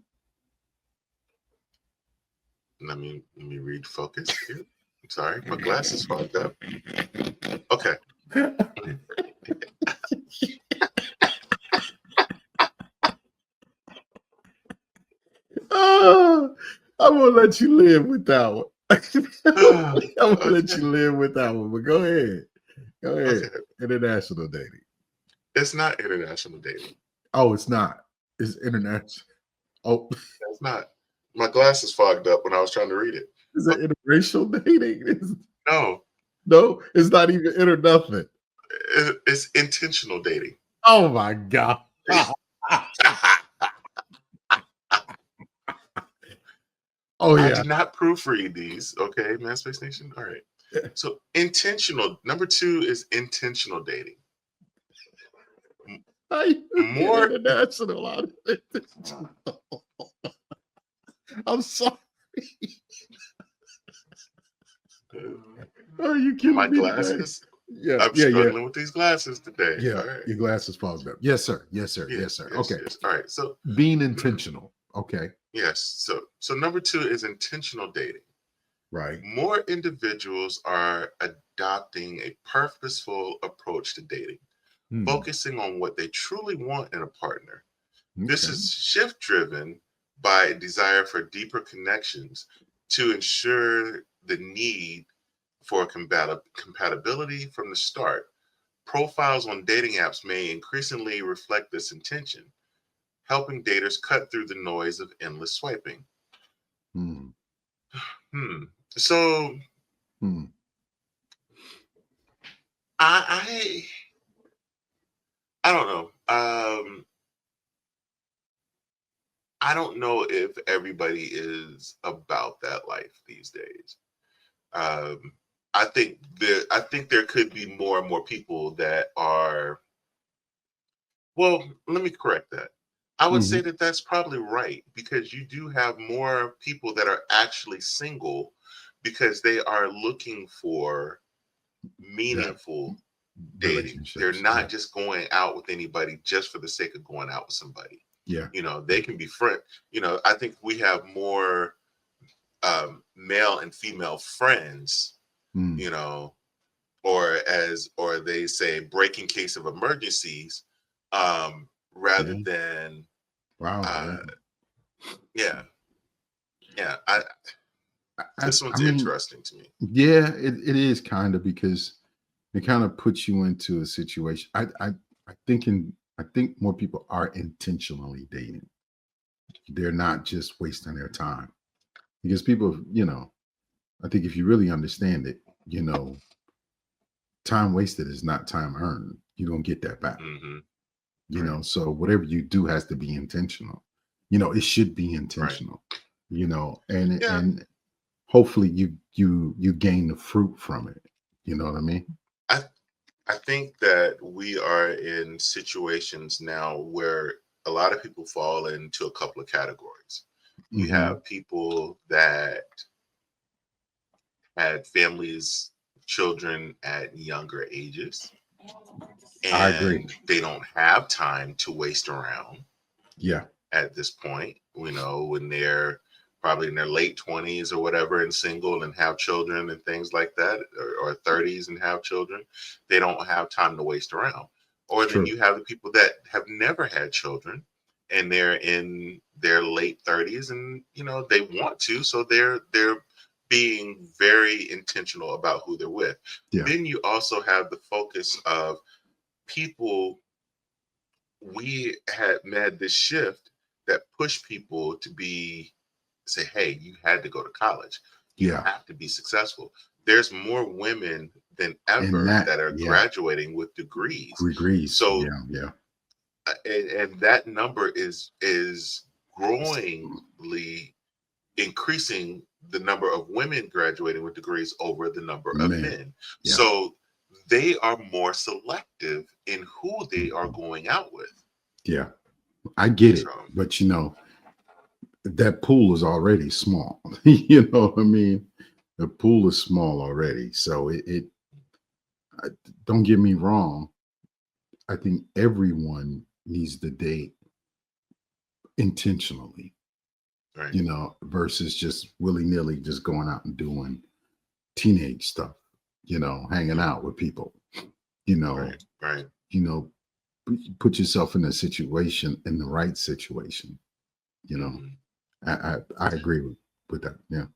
Speaker 2: Let me read focus here. I'm sorry, my glasses fogged up. Okay.
Speaker 3: Oh, I'm gonna let you live with that one. I'm gonna let
Speaker 2: Okay.
Speaker 3: you live with that one, but go ahead. Go ahead.
Speaker 2: Okay.
Speaker 3: International dating.
Speaker 2: It's not international dating.
Speaker 3: Oh, it's not. It's international. Oh,
Speaker 2: It's not. My glasses fogged up when I was trying to read it.
Speaker 3: is it interracial dating?
Speaker 2: No,
Speaker 3: No, it's not even inter nothing.
Speaker 2: it's intentional dating.
Speaker 3: Oh my god. Oh
Speaker 2: I
Speaker 3: yeah.
Speaker 2: did not proofread these. Okay, Man Space Nation. All right. So intentional. Number two is intentional dating. M-
Speaker 3: How you get
Speaker 2: More.
Speaker 3: international out of it? I'm sorry. Are you
Speaker 2: My
Speaker 3: killing me today?
Speaker 2: glasses.
Speaker 3: Yeah,
Speaker 2: I'm
Speaker 3: yeah, yeah,
Speaker 2: struggling with these glasses today.
Speaker 3: yeah.
Speaker 2: All right.
Speaker 3: Your glasses fogged up. Yes, sir. Yes, sir. Yes,
Speaker 2: Yes,
Speaker 3: sir.
Speaker 2: yes,
Speaker 3: Okay.
Speaker 2: yes. All right. So,
Speaker 3: Being
Speaker 2: mhm,
Speaker 3: intentional. Okay.
Speaker 2: yes. So number two is intentional dating.
Speaker 3: Right.
Speaker 2: More individuals are adopting a purposeful approach to dating,
Speaker 3: Hmm.
Speaker 2: focusing on what they truly want in a partner. This
Speaker 3: Okay.
Speaker 2: is shift driven by a desire for deeper connections to ensure the need for compatibility from the start. Profiles on dating apps may increasingly reflect this intention, helping daters cut through the noise of endless swiping.
Speaker 3: Hmm.
Speaker 2: Hmm. So
Speaker 3: Hmm.
Speaker 2: I I don't know. I don't know if everybody is about that life these days. Um, I think there could be more and more people that are. Well, let me correct that. I would say
Speaker 3: Hmm.
Speaker 2: that that's probably right because you do have more people that are actually single because they are looking for
Speaker 3: That
Speaker 2: meaningful dating. They're
Speaker 3: relationships. Yeah.
Speaker 2: not just going out with anybody just for the sake of going out with somebody.
Speaker 3: Yeah.
Speaker 2: They can be friend. I think we have more male and female friends.
Speaker 3: Hmm.
Speaker 2: You know, or they say break in case of emergencies, rather
Speaker 3: Yeah.
Speaker 2: than
Speaker 3: Wow. Yeah.
Speaker 2: uh, yeah, yeah. This
Speaker 3: I
Speaker 2: one's
Speaker 3: mean,
Speaker 2: interesting to me.
Speaker 3: yeah, it is kind of because it kind of puts you into a situation. I think more people are intentionally dating. They're not just wasting their time because people, I think if you really understand it, time wasted is not time earned. You don't get that back.
Speaker 2: Hmm. Right,
Speaker 3: So whatever you do has to be intentional. It should be
Speaker 2: right.
Speaker 3: intentional. And
Speaker 2: Yeah,
Speaker 3: hopefully you gain the fruit from it. You know what I mean?
Speaker 2: I I think that we are in situations now where a lot of people fall into a couple of categories. You have people that had families, children at younger ages,
Speaker 3: I agree.
Speaker 2: and they don't have time to waste around
Speaker 3: Yeah,
Speaker 2: at this point, when they're probably in their late 20s or whatever and single and have children and things like that, or 30s and have children. They don't have time to waste around. Or then
Speaker 3: true.
Speaker 2: you have the people that have never had children and they're in their late 30s and they want to, so they're being very intentional about who they're with.
Speaker 3: Yeah.
Speaker 2: Then you also have the focus of people. We had made this shift that pushed people to say, hey, you had to go to college. You
Speaker 3: Yeah.
Speaker 2: have to be successful. There's more women than
Speaker 3: And
Speaker 2: ever
Speaker 3: that,
Speaker 2: that are
Speaker 3: yeah,
Speaker 2: graduating with degrees.
Speaker 3: degrees.
Speaker 2: So
Speaker 3: Yeah.
Speaker 2: and that number is growingly increasing, the number of women graduating with degrees over the number of
Speaker 3: Man.
Speaker 2: men.
Speaker 3: Yeah.
Speaker 2: So they are more selective in who they are going out with.
Speaker 3: Yeah. I get it.
Speaker 2: So,
Speaker 3: But that pool is already small. You know what I mean? The pool is small already. So don't get me wrong. I think everyone needs to date intentionally,
Speaker 2: right.
Speaker 3: Versus just willy-nilly just going out and doing teenage stuff, hanging out with people,
Speaker 2: Right.
Speaker 3: Put yourself in the right situation,
Speaker 2: Mhm.
Speaker 3: I agree with that. Yeah.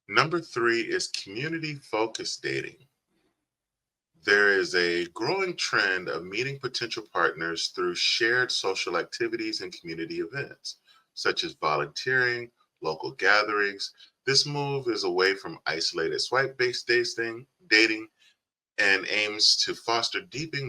Speaker 2: Number 3 is community-focused dating. There is a growing trend of meeting potential partners through shared social activities and community events, such as volunteering, local gatherings. This move is away from isolated swipe-based dating and aims to foster deeper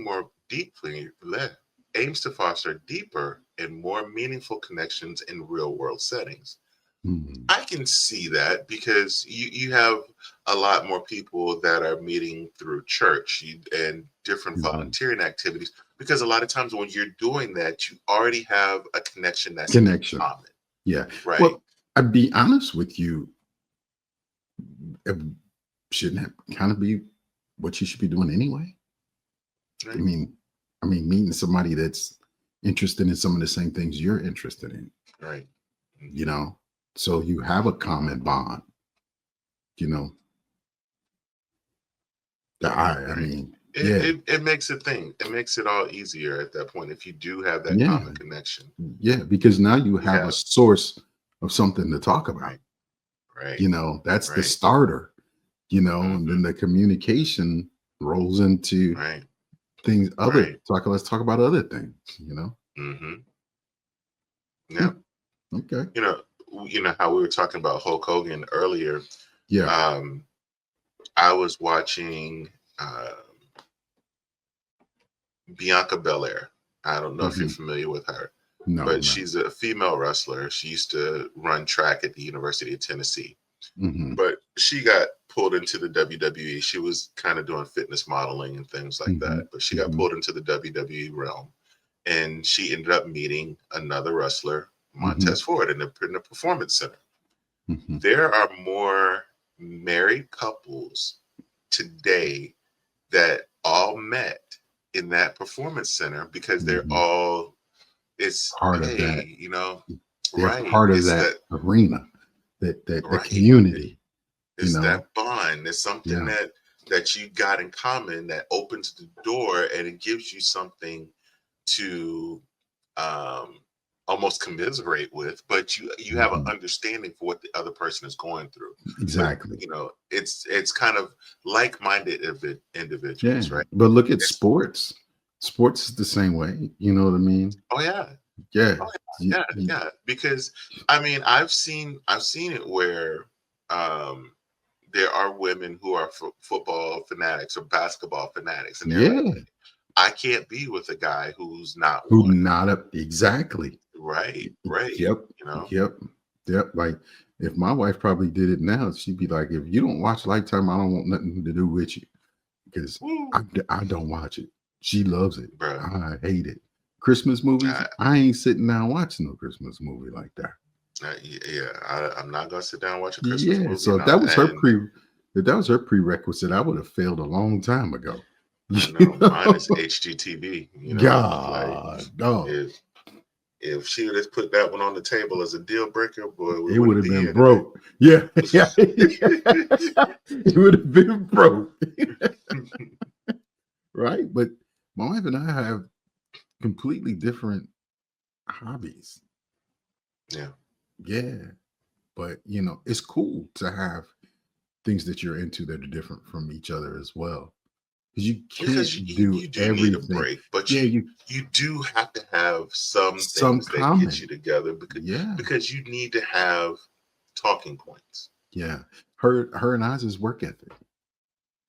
Speaker 2: and more meaningful connections in real-world settings.
Speaker 3: Mhm.
Speaker 2: I can see that because you have a lot more people that are meeting through church and different
Speaker 3: Mhm.
Speaker 2: volunteering activities, because a lot of times when you're doing that, you already have a connection that's in
Speaker 3: Connection.
Speaker 2: common,
Speaker 3: Yeah.
Speaker 2: right?
Speaker 3: Well, I'd be honest with you. It shouldn't have kind of be what you should be doing anyway.
Speaker 2: Right.
Speaker 3: Meeting somebody that's interested in some of the same things you're interested in,
Speaker 2: Right.
Speaker 3: so you have a common bond, that I
Speaker 2: Right.
Speaker 3: mean, yeah,
Speaker 2: It makes a thing. It makes it all easier at that point if you do have that
Speaker 3: yeah,
Speaker 2: common connection.
Speaker 3: yeah, because now you have a
Speaker 2: have
Speaker 3: source of something to talk about.
Speaker 2: Right.
Speaker 3: That's the
Speaker 2: Right.
Speaker 3: starter, and then
Speaker 2: Mhm.
Speaker 3: the communication rolls into
Speaker 2: Right.
Speaker 3: things.
Speaker 2: Right.
Speaker 3: Let's talk about other things.
Speaker 2: Mm-hmm.
Speaker 3: Hmm,
Speaker 2: Yeah.
Speaker 3: okay,
Speaker 2: You know how we were talking about Hulk Hogan earlier.
Speaker 3: yeah,
Speaker 2: Um, I was watching Bianca Belair. I don't know if you're
Speaker 3: mhm.
Speaker 2: familiar with her,
Speaker 3: No,
Speaker 2: but
Speaker 3: no,
Speaker 2: she's a female wrestler. She used to run track at the University of Tennessee,
Speaker 3: hmm,
Speaker 2: but she got pulled into the WWE. She was kind of doing fitness modeling and things like
Speaker 3: hmm,
Speaker 2: that, but she got
Speaker 3: hmm,
Speaker 2: pulled into the WWE realm, and she ended up meeting another wrestler,
Speaker 3: hmm,
Speaker 2: Montez Ford, in the Performance Center.
Speaker 3: hmm.
Speaker 2: There are more married couples today that all met in that Performance Center because
Speaker 3: Hmm.
Speaker 2: it's
Speaker 3: Part of that.
Speaker 2: hey,
Speaker 3: They're
Speaker 2: right,
Speaker 3: part of
Speaker 2: it's
Speaker 3: that
Speaker 2: that,
Speaker 3: arena, that the
Speaker 2: right,
Speaker 3: community.
Speaker 2: it's that bond. It's something
Speaker 3: Yeah.
Speaker 2: that you got in common that opens the door, and it gives you something to um almost commiserate with, but you have an
Speaker 3: Mhm.
Speaker 2: understanding for what the other person is going through. But
Speaker 3: Exactly.
Speaker 2: it's kind of like-minded
Speaker 3: Yeah.
Speaker 2: individuals, right?
Speaker 3: But look at
Speaker 2: It's
Speaker 3: sports. Sports is the same way. You know what I mean?
Speaker 2: oh yeah.
Speaker 3: Yeah.
Speaker 2: Oh
Speaker 3: You,
Speaker 2: yeah,
Speaker 3: you,
Speaker 2: yeah. Because I mean, I've seen it where um, there are women who are football fanatics or basketball fanatics, and they're like,
Speaker 3: yeah.
Speaker 2: I can't be with a guy who's not
Speaker 3: Who
Speaker 2: one.
Speaker 3: not up exactly.
Speaker 2: Right, right.
Speaker 3: Yep.
Speaker 2: You know,
Speaker 3: Yep. Yep. Like if my wife probably did it now, she'd be like, if you don't watch Lifetime, I don't want nothing to do with you. Because
Speaker 2: woo,
Speaker 3: I don't watch it. She loves it.
Speaker 2: bruh.
Speaker 3: I hate it. Christmas movies,
Speaker 2: I,
Speaker 3: I ain't sitting down watching no Christmas movie like that.
Speaker 2: I'm not gonna sit down and watch a Christmas
Speaker 3: Yeah.
Speaker 2: movie
Speaker 3: So if
Speaker 2: now.
Speaker 3: that was her
Speaker 2: And
Speaker 3: if that was her prerequisite, I would have failed a long time ago.
Speaker 2: I
Speaker 3: You
Speaker 2: know mine is
Speaker 3: know?
Speaker 2: HGTV. Like
Speaker 3: God, no.
Speaker 2: if if she would have put that one on the table as a deal breaker, boy, we
Speaker 3: It would
Speaker 2: wouldn't
Speaker 3: have
Speaker 2: be
Speaker 3: been
Speaker 2: here today.
Speaker 3: broke. Yeah. Yeah. It would have been broke. Right. But my wife and I have completely different hobbies.
Speaker 2: Yeah,
Speaker 3: Yeah. But it's cool to have things that you're into that are different from each other as well. Because you
Speaker 2: because
Speaker 3: can't do
Speaker 2: you do need a
Speaker 3: everything.
Speaker 2: break, but
Speaker 3: Yeah,
Speaker 2: you do have to have some
Speaker 3: some
Speaker 2: things that get
Speaker 3: common.
Speaker 2: you together
Speaker 3: Yeah.
Speaker 2: because you need to have talking points,
Speaker 3: Yeah. Her and I's is work ethic,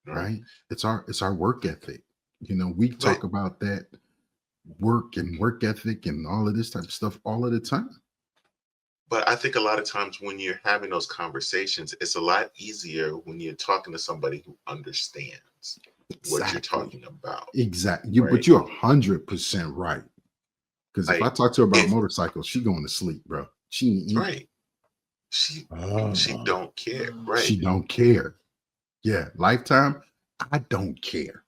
Speaker 2: right?
Speaker 3: right? It's our work ethic. We
Speaker 2: But
Speaker 3: talk about that work and work ethic and all of this type of stuff all of the time.
Speaker 2: but I think a lot of times when you're having those conversations, it's a lot easier when you're talking to somebody who understands what you're
Speaker 3: Exactly.
Speaker 2: talking about,
Speaker 3: Exactly. But
Speaker 2: right?
Speaker 3: you're 100% right. Because if I
Speaker 2: Like
Speaker 3: talk to her about
Speaker 2: if
Speaker 3: motorcycles, she going to sleep, bro. She ain't eating.
Speaker 2: right, she
Speaker 3: Oh,
Speaker 2: don't care, right?
Speaker 3: she don't care. Yeah, Lifetime. I don't care.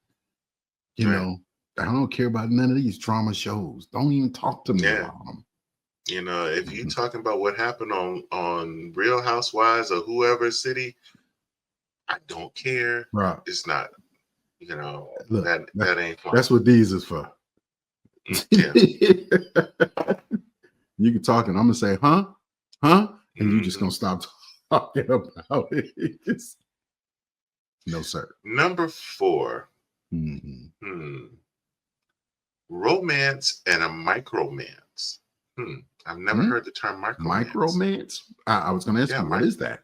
Speaker 3: You
Speaker 2: Right.
Speaker 3: know, I don't care about none of these drama shows. Don't even talk to me
Speaker 2: Yeah.
Speaker 3: about them.
Speaker 2: If you talking about what happened on Real Housewives or whoever city, I don't care.
Speaker 3: Right.
Speaker 2: It's not,
Speaker 3: Look,
Speaker 2: that ain't
Speaker 3: that's
Speaker 2: flying.
Speaker 3: what these is for.
Speaker 2: Yeah.
Speaker 3: You can talk and I'm gonna say, huh? Huh? And you just
Speaker 2: Mhm.
Speaker 3: gonna stop talking about it. No, sir.
Speaker 2: Number 4,
Speaker 3: Mhm.
Speaker 2: hmm, romance and a micromance. I've never
Speaker 3: Hmm?
Speaker 2: heard the term micromance.
Speaker 3: Micromance? I was gonna ask
Speaker 2: Yeah,
Speaker 3: you, what is that?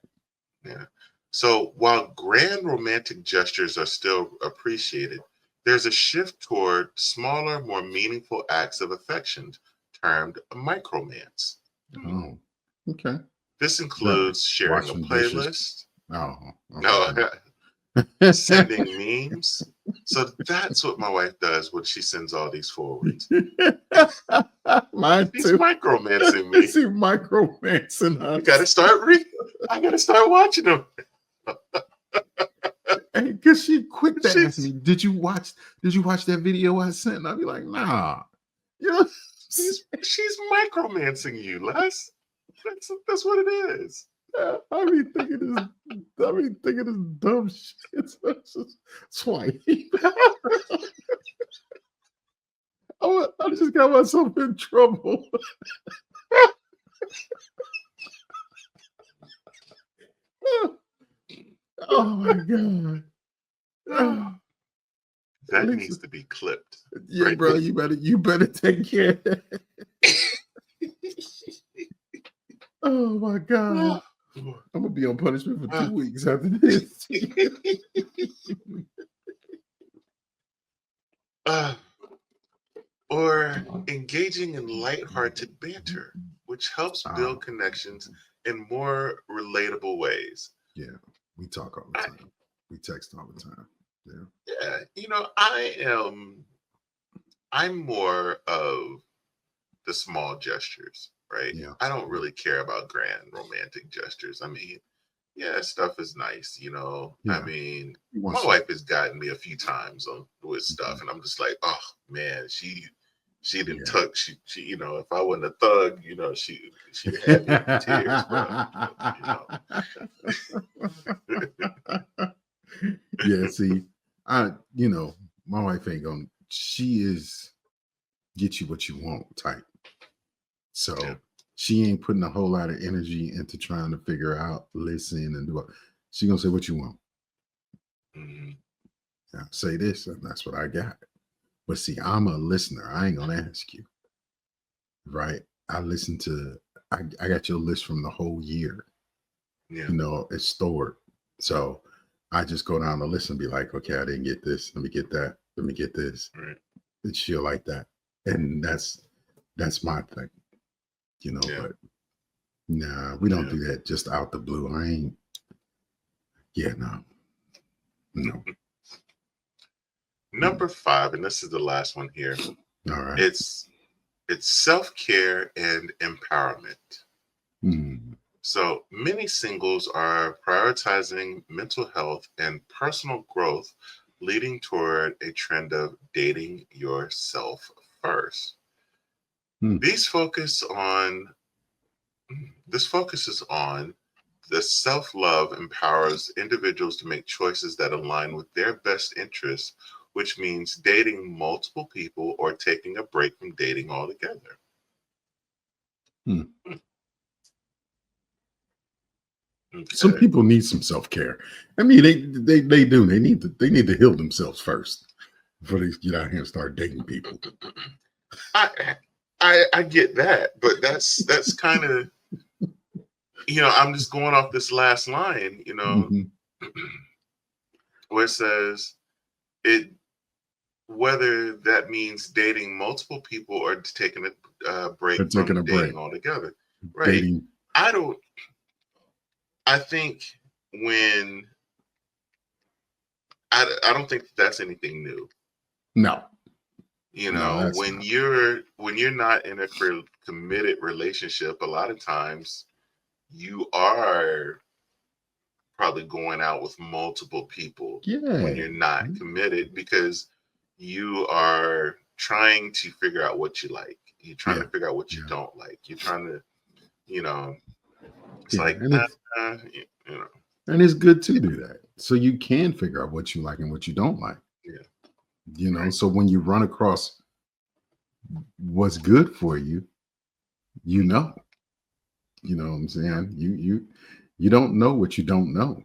Speaker 2: yeah. So while grand romantic gestures are still appreciated, there's a shift toward smaller, more meaningful acts of affection termed a micromance. Hmm.
Speaker 3: Oh, okay.
Speaker 2: This
Speaker 3: Right.
Speaker 2: includes sharing a
Speaker 3: Washing dishes.
Speaker 2: playlist,
Speaker 3: Oh,
Speaker 2: no,
Speaker 3: okay.
Speaker 2: sending memes. So that's what my wife does when she sends all these forwards.
Speaker 3: Mine
Speaker 2: She's
Speaker 3: too.
Speaker 2: micromancing me.
Speaker 3: See, micromancing
Speaker 2: You got to
Speaker 3: us.
Speaker 2: start reading. I got to start watching them.
Speaker 3: Hey, cause she quick to ask me,
Speaker 2: She's
Speaker 3: did you watch that video I sent? And I'll be like, nah. You know,
Speaker 2: she's micromancing you, Les. That's what it is.
Speaker 3: I be thinking this dumb shit. So it's just swipe. I just got myself in trouble. Oh my god. Oh, at
Speaker 2: That
Speaker 3: least,
Speaker 2: needs to be clipped
Speaker 3: yeah,
Speaker 2: right
Speaker 3: bro.
Speaker 2: there.
Speaker 3: You better take care of that. Oh my god. I'm gonna be on punishment for 2 weeks after this.
Speaker 2: Uh, or engaging in lighthearted banter, which helps
Speaker 3: Ah,
Speaker 2: build connections in more relatable ways.
Speaker 3: yeah, we talk all the
Speaker 2: I,
Speaker 3: time. We text all the time. Yeah.
Speaker 2: yeah, I'm more of the small gestures, right?
Speaker 3: Yeah.
Speaker 2: I don't
Speaker 3: Yeah.
Speaker 2: really care about grand romantic gestures. I mean, yeah, stuff is nice, I
Speaker 3: Yeah.
Speaker 2: mean,
Speaker 3: He
Speaker 2: my
Speaker 3: wants to.
Speaker 2: wife has gotten me a few times with stuff,
Speaker 3: Mhm.
Speaker 2: and I'm just like, oh man, she didn't
Speaker 3: Yeah.
Speaker 2: tuck. She, if I wasn't a thug, she'd have me in tears, bro.
Speaker 3: Yeah, see, my wife ain't gonna, she is get you what you want type.
Speaker 2: Yeah.
Speaker 3: So she ain't putting a whole lot of energy into trying to figure out, listen, and do it. She gonna say what you want.
Speaker 2: Mhm.
Speaker 3: Yeah, say this, and that's what I got. But see, I'm a listener. I ain't gonna ask you, right? I got your list from the whole year.
Speaker 2: Yeah.
Speaker 3: It's stored. So I just go down the list and be like, okay, I didn't get this. Let me get that. Let me get this.
Speaker 2: Right.
Speaker 3: And she'll like that. And that's my thing,
Speaker 2: Yeah.
Speaker 3: but nah, we don't
Speaker 2: Yeah.
Speaker 3: do that just out the blue. I ain't, yeah, no, no.
Speaker 2: Number 5, and this is the last one here.
Speaker 3: All right.
Speaker 2: It's self-care and empowerment.
Speaker 3: Mm.
Speaker 2: So many singles are prioritizing mental health and personal growth, leading toward a trend of dating yourself first.
Speaker 3: Hmm.
Speaker 2: These focus on this focuses on the self-love empowers individuals to make choices that align with their best interests, which means dating multiple people or taking a break from dating altogether.
Speaker 3: Hmm. Some
Speaker 2: Okay.
Speaker 3: people need some self-care. I mean, they do. They need to heal themselves first before they get out here and start dating people.
Speaker 2: I get that, but that's kind of, I'm just going off this last line,
Speaker 3: Mhm.
Speaker 2: where it says it whether that means dating multiple people or taking a break
Speaker 3: They're taking
Speaker 2: from
Speaker 3: a break.
Speaker 2: dating altogether. Right.
Speaker 3: Dating.
Speaker 2: I don't. I think when I don't think that's anything new.
Speaker 3: No, that's
Speaker 2: When
Speaker 3: not.
Speaker 2: you're not in a committed relationship, a lot of times you are probably going out with multiple people when
Speaker 3: Yeah.
Speaker 2: you're not committed because you are trying to figure out what you like. You're trying
Speaker 3: Yeah.
Speaker 2: to figure out what you
Speaker 3: Yeah.
Speaker 2: don't like. You're trying to, you know, it's
Speaker 3: Yeah.
Speaker 2: like,
Speaker 3: And it's
Speaker 2: uh, you know,
Speaker 3: and it's good to do that. So you can figure out what you like and what you don't like.
Speaker 2: yeah,
Speaker 3: So
Speaker 2: right.
Speaker 3: when you run across what's good for you, you know. You know what I'm
Speaker 2: Yeah,
Speaker 3: saying? You don't know what you don't know.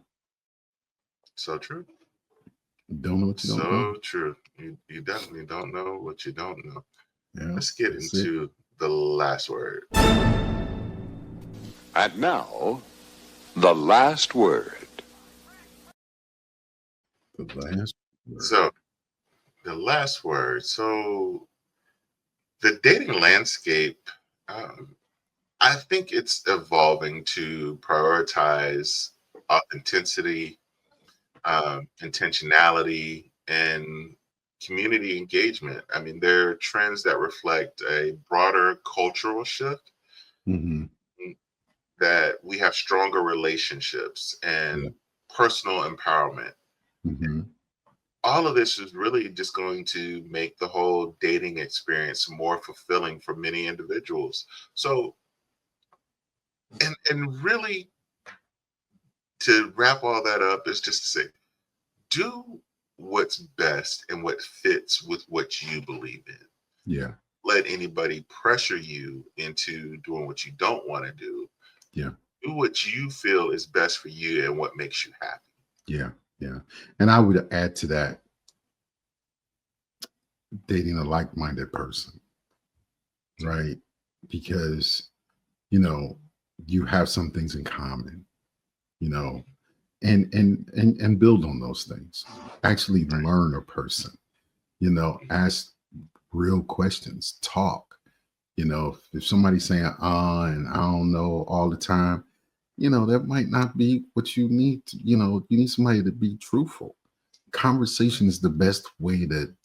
Speaker 2: so true.
Speaker 3: You don't know what you don't know.
Speaker 2: So true. You definitely don't know what you don't know.
Speaker 3: Yeah,
Speaker 2: Let's get
Speaker 3: that's it.
Speaker 2: into the last word.
Speaker 4: And now, the last word.
Speaker 3: The last word.
Speaker 2: So the last word. So the dating landscape, um, I think it's evolving to prioritize authenticity, intentionality, and community engagement. I mean, there are trends that reflect a broader cultural shift
Speaker 3: Mhm.
Speaker 2: that we have stronger relationships
Speaker 3: Yeah.
Speaker 2: and personal empowerment.
Speaker 3: Mhm.
Speaker 2: All of this is really just going to make the whole dating experience more fulfilling for many individuals. So, and really to wrap all that up is just to say, do what's best and what fits with what you believe in.
Speaker 3: Yeah.
Speaker 2: Let anybody pressure you into doing what you don't want to do.
Speaker 3: Yeah.
Speaker 2: Do what you feel is best for you and what makes you happy.
Speaker 3: Yeah. Yeah. And I would add to that dating a like-minded person, right? Because, you know, you have some things in common, you know, and build on those things. Actually
Speaker 2: Right.
Speaker 3: learn a person, ask real questions, talk. If somebody's saying and I don't know all the time, that might not be what you need to, you need somebody to be truthful. Conversation is the best way to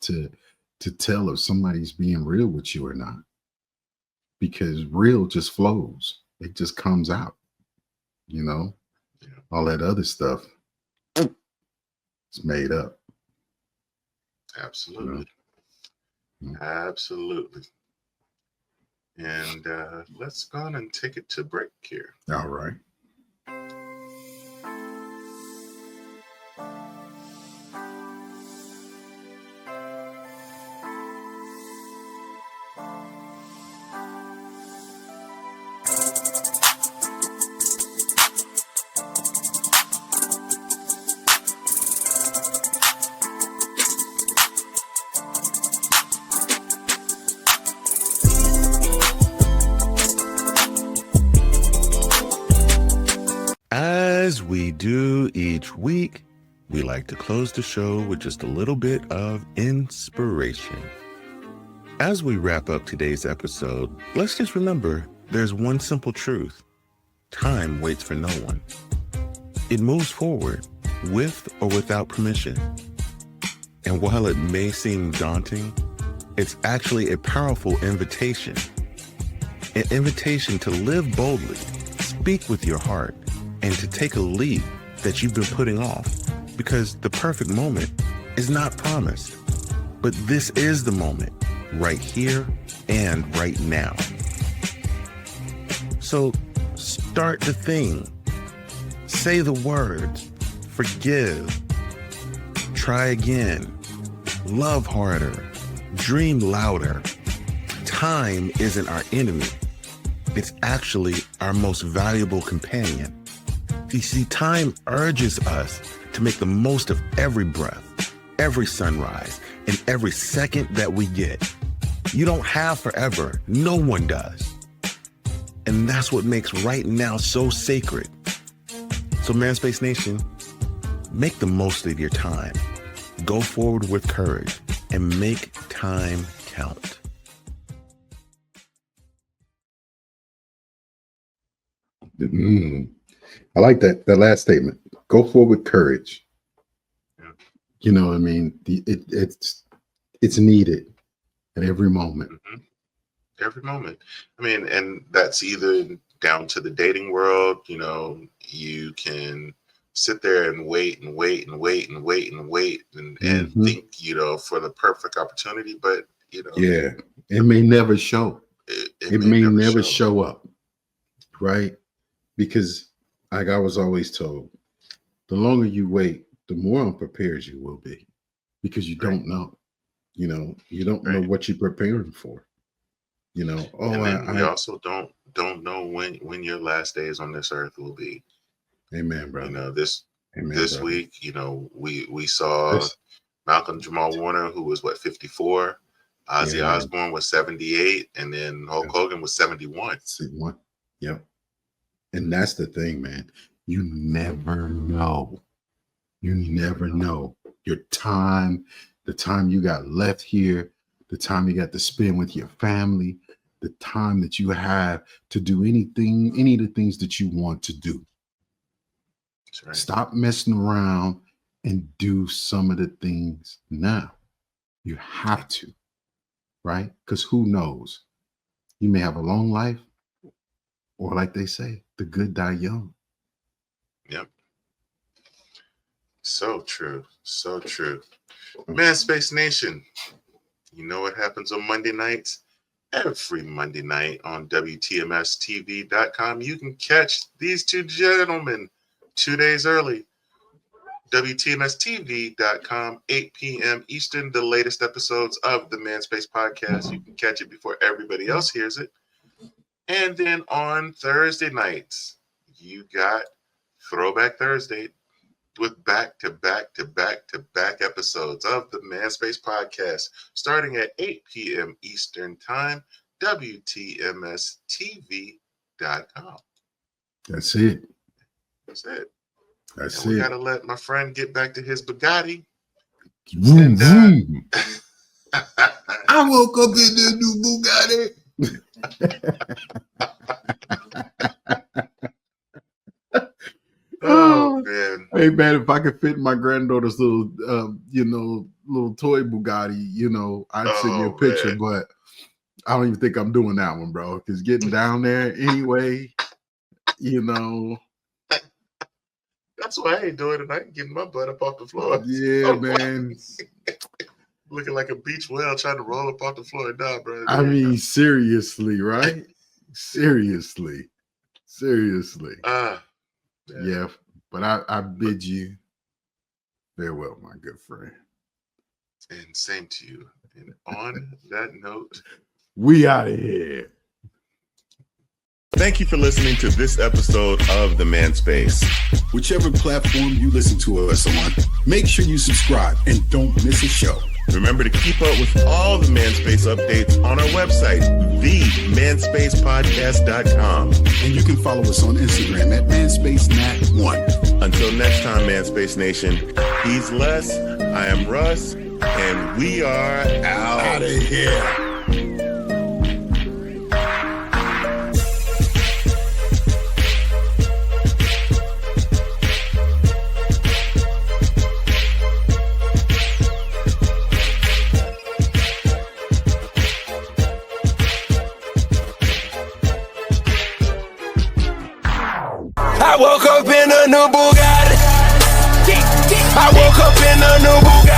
Speaker 3: to tell if somebody's being real with you or not, because real just flows. It just comes out, you know.
Speaker 2: Yeah,
Speaker 3: All that other stuff is made up, you know.
Speaker 2: absolutely.
Speaker 3: Mm.
Speaker 2: Absolutely. And let's go on and take it to break here.
Speaker 3: All right.
Speaker 5: As we do each week, we like to close the show with just a little bit of inspiration. As we wrap up today's episode, let's just remember there's one simple truth. Time waits for no one. It moves forward with or without permission. And while it may seem daunting, it's actually a powerful invitation. an invitation to live boldly, speak with your heart, and to take a leap that you've been putting off, because the perfect moment is not promised. But this is the moment, right here and right now. So start the thing. Say the words. Forgive. Try again. Love harder. Dream louder. Time isn't our enemy. It's actually our most valuable companion. You see, time urges us to make the most of every breath, every sunrise, and every second that we get. You don't have forever. No one does. And that's what makes right now so sacred. So Manspace Nation, make the most of your time. Go forward with courage and make time count.
Speaker 3: I like that last statement. Go forward with courage.
Speaker 2: Yeah.
Speaker 3: You know what I mean? It's needed at every moment.
Speaker 2: Mm-hmm. Every moment. I mean, and that's either down to the dating world. You know, you can sit there and wait and wait and wait and wait and wait and think, you know, for the perfect opportunity, but you know,
Speaker 3: yeah, it may never show. It may never show up, right? Because, like I was always told, the longer you wait, the more unprepared you will be, because you don't know. You know, you don't know what you're preparing for. You know,
Speaker 2: we also don't know when your last days on this earth will be.
Speaker 3: Amen, brother.
Speaker 2: You know, this week, you know, we saw Malcolm Jamal Warner, who was 54, Ozzy Osbourne was 78, and then Hulk Hogan was 71.
Speaker 3: Yep. And that's the thing, man. You never know. You never know your time, the time you got left here, the time you got to spend with your family, the time that you have to do anything, any of the things that you want to do. That's right. Stop messing around and do some of the things now. You have to, right? Because who knows? You may have a long life, or like they say, the good die young.
Speaker 2: Yep. So true. So true. Manspace Nation. You know what happens on Monday nights? Every Monday night on WTMSTV.com, you can catch these two gentlemen 2 days early. WTMSTV.com, 8 p.m. Eastern, the latest episodes of the Manspace podcast. You can catch it before everybody else hears it. And then on Thursday nights, you got Throwback Thursday with back-to-back episodes of the Manspace podcast, starting at 8 p.m. Eastern Time, WTMSTV.com.
Speaker 3: That's it.
Speaker 2: That's it.
Speaker 3: That's
Speaker 2: and we
Speaker 3: it.
Speaker 2: got to let my friend get back to his Bugatti.
Speaker 3: Vroom, vroom. I woke up in the new Bugatti.
Speaker 2: Oh man!
Speaker 3: Hey man, if I could fit my granddaughter's little, little toy Bugatti, I'd send you a picture. Man. But I don't even think I'm doing that one, bro. Because getting down there anyway,
Speaker 2: That's why I ain't doing it. I ain't getting my butt up off the floor.
Speaker 3: Yeah, man.
Speaker 2: Looking like a beach whale trying to roll up off the floor. Nah, bro.
Speaker 3: I mean, seriously, right? Seriously. Yeah, but I bid you farewell, my good friend.
Speaker 2: And same to you. And on that note,
Speaker 3: we out of here.
Speaker 5: Thank you for listening to this episode of The Manspace.
Speaker 6: Whichever platform you listen to us on, make sure you subscribe and don't miss a show.
Speaker 5: Remember to keep up with all the Manspace updates on our website, themanspacepodcast.com.
Speaker 6: And you can follow us on Instagram at ManspaceNat1.
Speaker 5: Until next time, Manspace Nation, he's Les, I am Russ, and we are out of here.
Speaker 7: I woke up in a new Bugatti. I woke up in a new Bugatti.